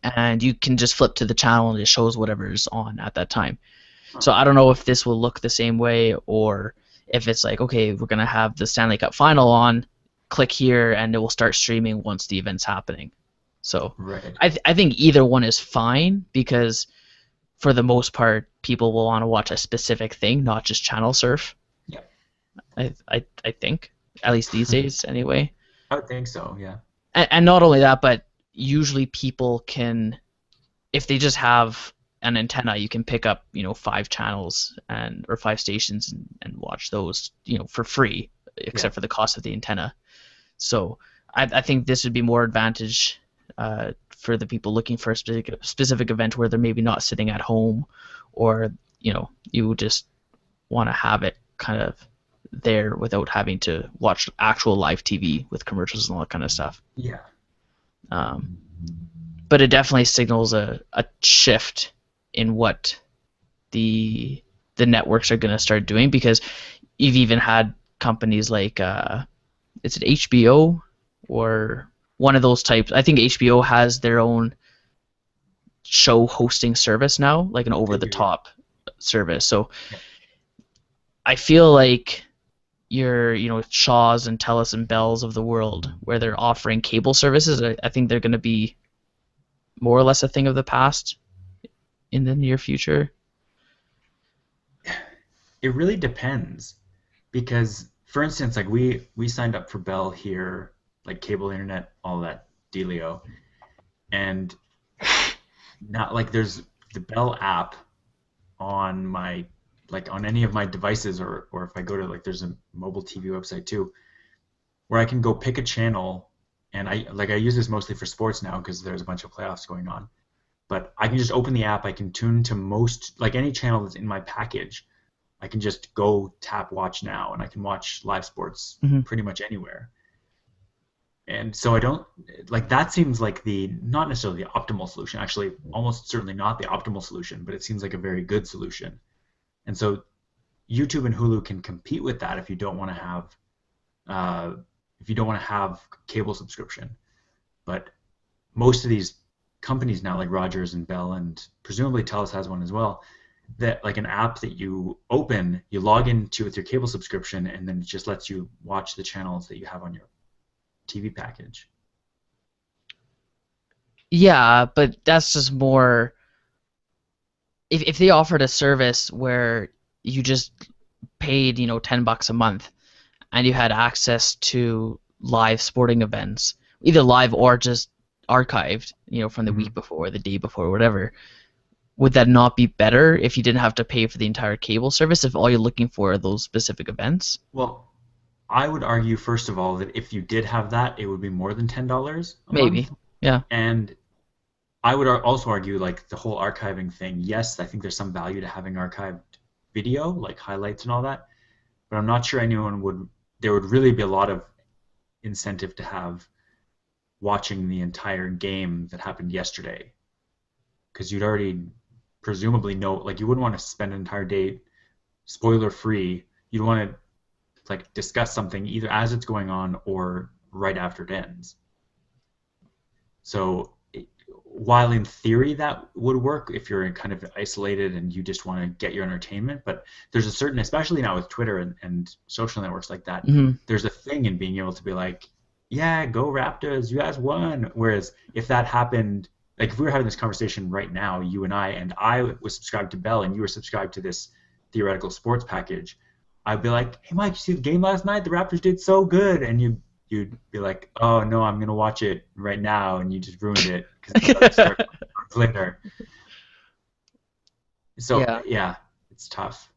and you can just flip to the channel and it shows whatever's on at that time. So I don't know if this will look the same way, or if it's like, okay, we're going to have the Stanley Cup final on, click here and it will start streaming once the event's happening. So Right. I think either one is fine, because for the most part people will want to watch a specific thing, not just channel surf. Yeah. I think, at least these days anyway. I would think so. Yeah. And not only that, but usually people can, if they just have an antenna, you can pick up 5 channels or 5 stations and watch those for free, Yeah. except for the cost of the antenna. So I think this would be more advantage for the people looking for a specific event where they're maybe not sitting at home, or you just want to have it kind of there without having to watch actual live TV with commercials and all that kind of stuff. Yeah. But it definitely signals a shift in what the networks are going to start doing, because you've even had companies like is it HBO or one of those types. I think HBO has their own show hosting service now, like an over-the-top service. So Yeah. I feel like your Shaws and Telus and Bells of the world, where they're offering cable services, I think they're going to be more or less a thing of the past in the near future. It really depends, because, for instance, like we signed up for Bell here, like cable internet, all that dealio, and not like there's the Bell app on my on any of my devices, or if I go to there's a mobile TV website too, where I can go pick a channel, and I use this mostly for sports now because there's a bunch of playoffs going on, but I can just open the app, I can tune to most any channel that's in my package. I can just go tap watch now, and I can watch live sports pretty much anywhere. And so I don't that seems like not necessarily the optimal solution, actually almost certainly not the optimal solution, but it seems like a very good solution. And so YouTube and Hulu can compete with that if you don't want to have cable subscription. But most of these companies now, like Rogers and Bell, and presumably Telus has one as well, that an app that you open, you log into with your cable subscription, and then it just lets you watch the channels that you have on your TV package. Yeah, but that's just more. If they offered a service where you just paid $10 a month and you had access to live sporting events, either live or just archived, from the week before, the day before, whatever, would that not be better if you didn't have to pay for the entire cable service, if all you're looking for are those specific events? Well, I would argue, first of all, that if you did have that, it would be more than $10 a Maybe. month. Yeah. And I would also argue, the whole archiving thing, yes, I think there's some value to having archived video, like highlights and all that, but I'm not sure there would really be a lot of incentive to have watching the entire game that happened yesterday, because you'd already presumably know, you wouldn't want to spend an entire day spoiler free. You'd want to discuss something either as it's going on or right after it ends. So while in theory that would work if you're kind of isolated and you just want to get your entertainment, but there's a certain, especially now with Twitter and social networks like that, there's a thing in being able to be like, yeah, go Raptors, you guys won. Whereas if that happened, if we were having this conversation right now, you and I was subscribed to Bell and you were subscribed to this theoretical sports package, I'd be like, hey, Mike, you see the game last night? The Raptors did so good. And you'd be like, oh, no, I'm going to watch it right now. And you just ruined it because it's start later. So, yeah, it's tough.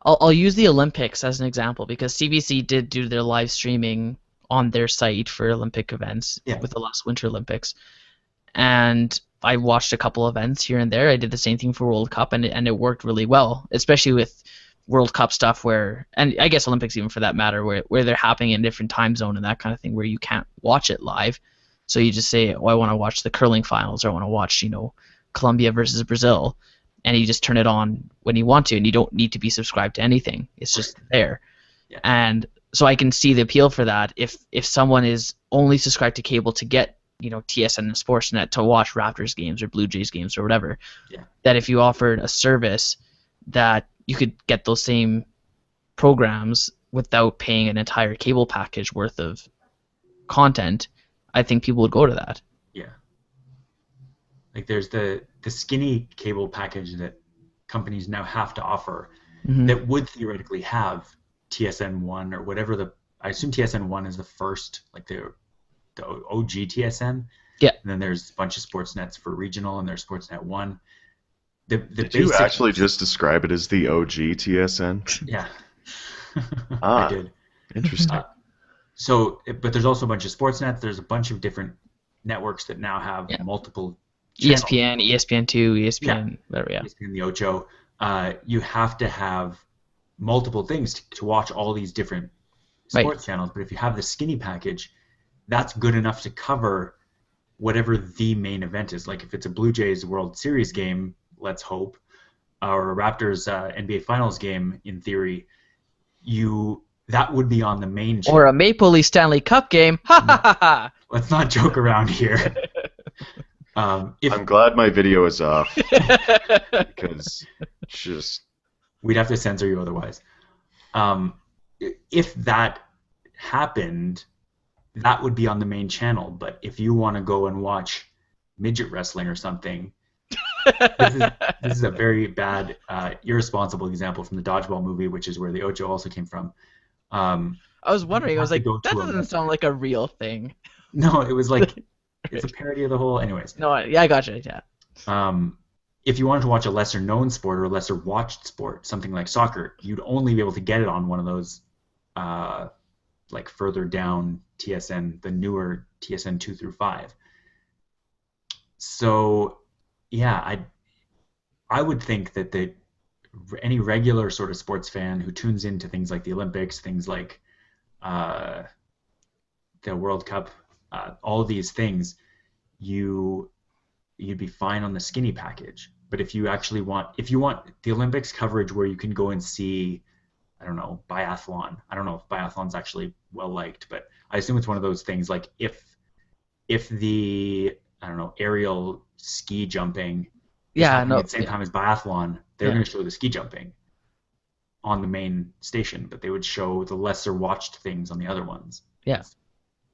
I'll use the Olympics as an example, because CBC did do their live streaming on their site for Olympic events with the last Winter Olympics. And I watched a couple events here and there. I did the same thing for World Cup, and it worked really well, especially with World Cup stuff and I guess Olympics even for that matter, where they're happening in a different time zone and that kind of thing, where you can't watch it live. So you just say, oh, I want to watch the curling finals, or I want to watch, Colombia versus Brazil, and you just turn it on when you want to, and you don't need to be subscribed to anything. It's just there. Yeah. And so I can see the appeal for that. If someone is only subscribed to cable to get TSN and Sportsnet to watch Raptors games or Blue Jays games or whatever, that if you offered a service that you could get those same programs without paying an entire cable package worth of content, I think people would go to that. Yeah. There's the skinny cable package that companies now have to offer that would theoretically have TSN1 or whatever I assume TSN1 is the first, the OG TSN. Yeah. And then there's a bunch of sports nets for regional, and there's Sportsnet 1. the Did you basic. actually just describe it as the OG TSN? Yeah, I Ah, did. interesting. But there's also a bunch of sports nets. There's a bunch of different networks that now have Yeah. multiple channels. ESPN, ESPN2, Yeah, ESPN, whatever. Yeah. ESPN, the Ocho. You have to have multiple things to watch all these different Right. sports channels. But if you have the skinny package, that's good enough to cover whatever the main event is. Like if it's a Blue Jays World Series game, let's hope, or a Raptors NBA Finals game, in theory, that would be on the main channel. Or a Maple Leaf Stanley Cup game. Ha ha ha ha. Let's not joke around here. If I'm glad my video is off because just we'd have to censor you otherwise. If that happened, that would be on the main channel. But if you want to go and watch midget wrestling or something, this is a very bad, irresponsible example from the Dodgeball movie, which is where the Ocho also came from. I was wondering. I was like, that doesn't sound like a real thing. No, it was like it's a parody of the whole. Anyways. No, yeah, I gotcha. Yeah. If you wanted to watch a lesser known sport or a lesser watched sport, something like soccer, you'd only be able to get it on one of those, like further down TSN, the newer TSN 2 through 5. So, yeah, I would think that any regular sort of sports fan who tunes into things like the Olympics, things like the World Cup, all of these things, you'd be fine on the skinny package. But if you want the Olympics coverage where you can go and see, I don't know, biathlon. I don't know if biathlon's actually well liked, but I assume it's one of those things like if the, I don't know, aerial ski jumping is happening at the same time as biathlon, they're going to show the ski jumping on the main station, but they would show the lesser watched things on the other ones. Yeah.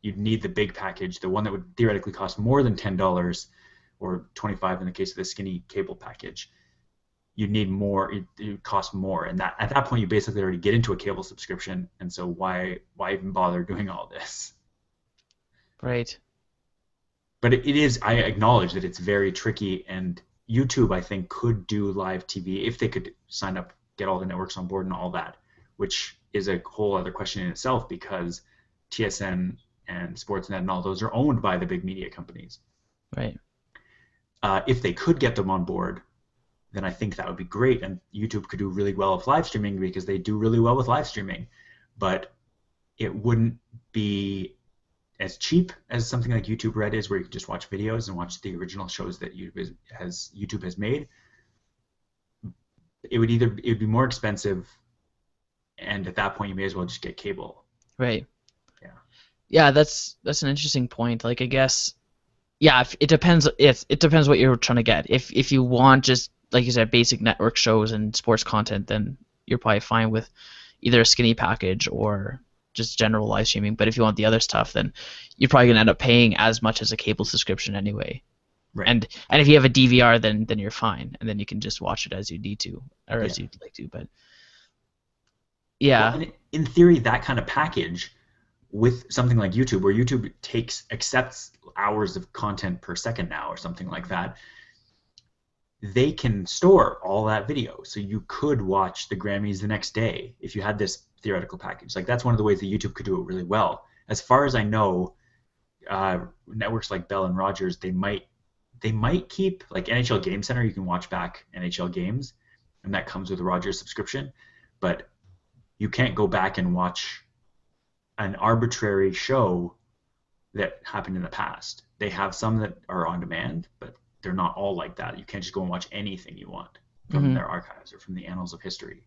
You'd need the big package, the one that would theoretically cost more than $10 or $25 in the case of the skinny cable package. You'd need more. It would cost more, and at that point, you basically already get into a cable subscription. And so why even bother doing all this? Right. But it is. I acknowledge that it's very tricky, and YouTube, I think, could do live TV if they could sign up, get all the networks on board, and all that, which is a whole other question in itself because TSN and Sportsnet and all those are owned by the big media companies. Right. If they could get them on board, then I think that would be great, and YouTube could do really well with live streaming because they do really well with live streaming, but it wouldn't be as cheap as something like YouTube Red is, where you can just watch videos and watch the original shows that YouTube has made. It would be more expensive, and at that point you may as well just get cable. Right. Yeah. Yeah, that's an interesting point. Like, I guess, yeah, it depends. It depends what you're trying to get. If you want just, like you said, basic network shows and sports content, then you're probably fine with either a skinny package or just general live streaming. But if you want the other stuff, then you're probably gonna end up paying as much as a cable subscription anyway. Right. And if you have a DVR, then you're fine, and then you can just watch it as you need to or as you'd like to. But yeah, well, in theory, that kind of package with something like YouTube, where YouTube accepts hours of content per second now or something like that, they can store all that video. So you could watch the Grammys the next day if you had this theoretical package. Like, that's one of the ways that YouTube could do it really well. As far as I know, networks like Bell and Rogers, they might keep, like NHL Game Center, you can watch back NHL games, and that comes with a Rogers subscription, but you can't go back and watch an arbitrary show that happened in the past. They have some that are on demand, but they're not all like that. You can't just go and watch anything you want from their archives or from the annals of history.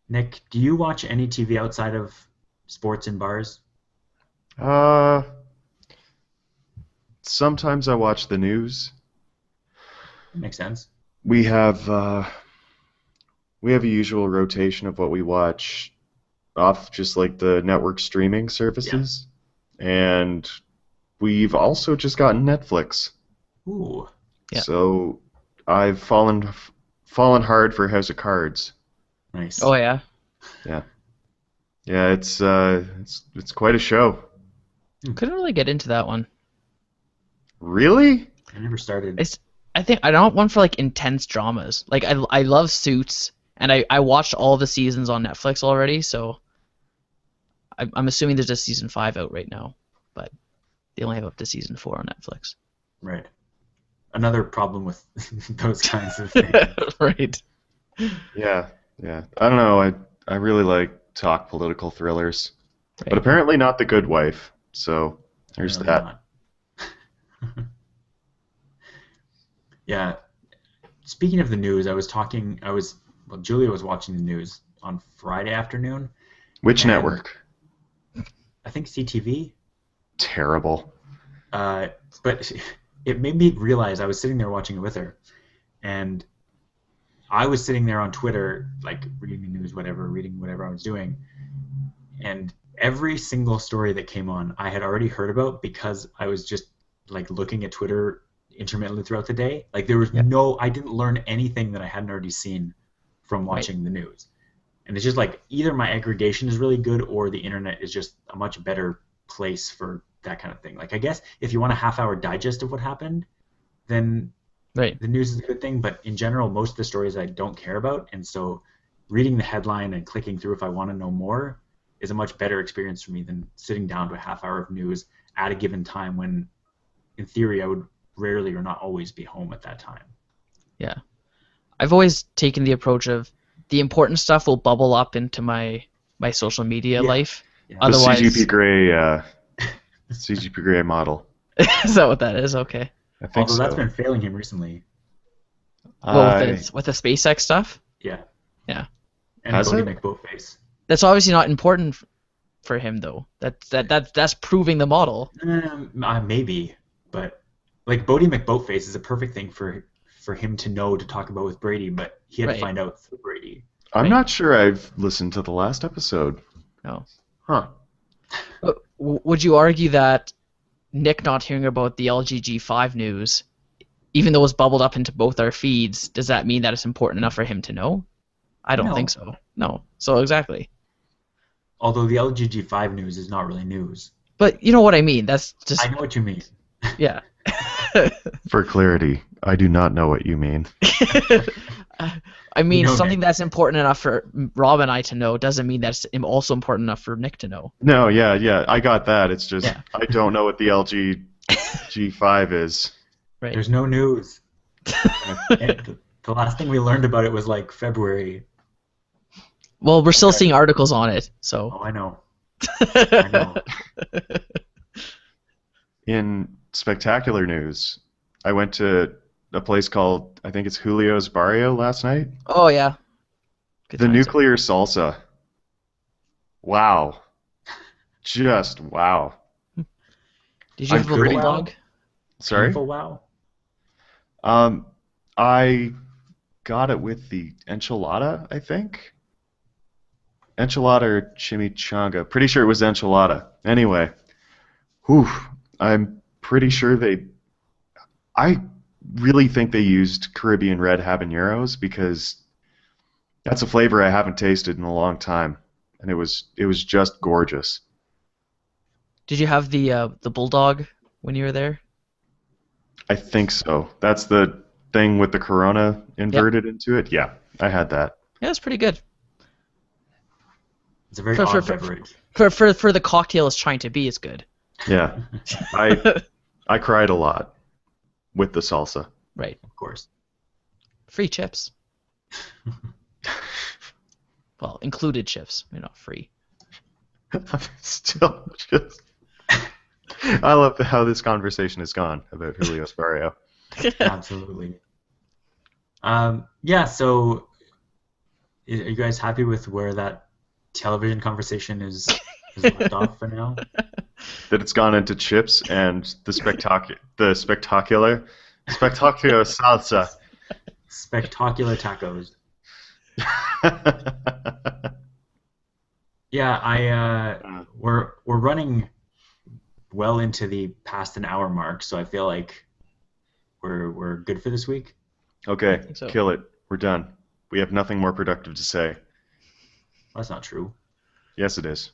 Nick, do you watch any TV outside of sports and bars? Sometimes I watch the news. Makes sense. We have a usual rotation of what we watch off just like the network streaming services. Yeah. And we've also just gotten Netflix. Ooh. Yeah. So I've fallen hard for House of Cards. Nice. Oh yeah. Yeah. Yeah, it's quite a show. Couldn't really get into that one. Really? I never started. I think I don't want for like intense dramas. Like I love Suits, and I watched all the seasons on Netflix already, so I'm assuming there's a season 5 out right now, but they only have up to season 4 on Netflix. Right. Another problem with those kinds of things. Right. Yeah, yeah. I don't know. I really like talk political thrillers, but Right. apparently not The Good Wife. So there's Apparently that. not. Yeah. Speaking of the news, Julia was watching the news on Friday afternoon, Which and network? I think CTV. Terrible. But it made me realize I was sitting there watching it with her, and I was sitting there on Twitter, like reading the news, reading whatever I was doing, and every single story that came on, I had already heard about because I was just like looking at Twitter intermittently throughout the day. Like there was I didn't learn anything that I hadn't already seen from watching the news. And it's just like either my aggregation is really good or the internet is just a much better place for that kind of thing. Like I guess if you want a half-hour digest of what happened, then Right. the news is a good thing. But in general, most of the stories I don't care about, and so reading the headline and clicking through if I want to know more is a much better experience for me than sitting down to a half-hour of news at a given time when, in theory, I would rarely or not always be home at that time. Yeah. I've always taken the approach of the important stuff will bubble up into my social media life. Yeah. Otherwise, the CGP Grey model. is that what that is? Okay. I think Although so. that's been failing him recently. Well, with the SpaceX stuff, Yeah. Yeah. And Has Bodie it? McBoatface. that's obviously not important for him though. That's proving the model. Maybe, but like Bodie McBoatface is a perfect thing for him to know to talk about with Brady, but he had to Right. find out through Brady. I'm Right. not sure I've listened to the last episode. No. Huh. But would you argue that Nick not hearing about the LG G5 news, even though it's bubbled up into both our feeds, does that mean that it's important enough for him to know? I don't No. think so. No. So exactly. Although the LGG5 news is not really news. But you know what I mean. That's just I know what you mean. yeah. For clarity, I do not know what you mean. I mean, You know, something Nick. that's important enough for Rob and I to know doesn't mean that's also important enough for Nick to know. No, yeah, I got that. It's just Yeah. I don't know what the LG G5 is. Right. There's no news. And the last thing we learned about it was like February. Well, we're still Okay. seeing articles on it, so. Oh, I know. I know. In spectacular news, I went to a place called, I think it's Julio's Barrio last night. Oh yeah. Good The times. nuclear salsa. Wow. Just wow. Did you have a I'm pretty- bulldog? Sorry? Painful wow. I got it with the enchilada, I think. Enchilada or chimichanga. Pretty sure it was enchilada. Anyway, whew, I'm pretty sure I really think they used Caribbean red habaneros because that's a flavor I haven't tasted in a long time, and it was just gorgeous. Did you have the bulldog when you were there? I think so. That's the thing with the Corona inverted into it. Yeah, I had that. Yeah, it's pretty good. It's a very For- odd for- beverage. For the cocktail it's trying to be, it's good. Yeah, I cried a lot with the salsa. Right. Of course. Free chips. Well, included chips. They're not free. I'm still just. I love how this conversation has gone about Julio's Barrio. Absolutely. Yeah, so are you guys happy with where that television conversation is left off for now? That it's gone into chips and the spectacular salsa. Spectacular tacos. Yeah, we're running well into the past an hour mark, so I feel like we're good for this week. Okay, think so. kill it. We're done. We have nothing more productive to say. Well, that's not true. Yes, it is.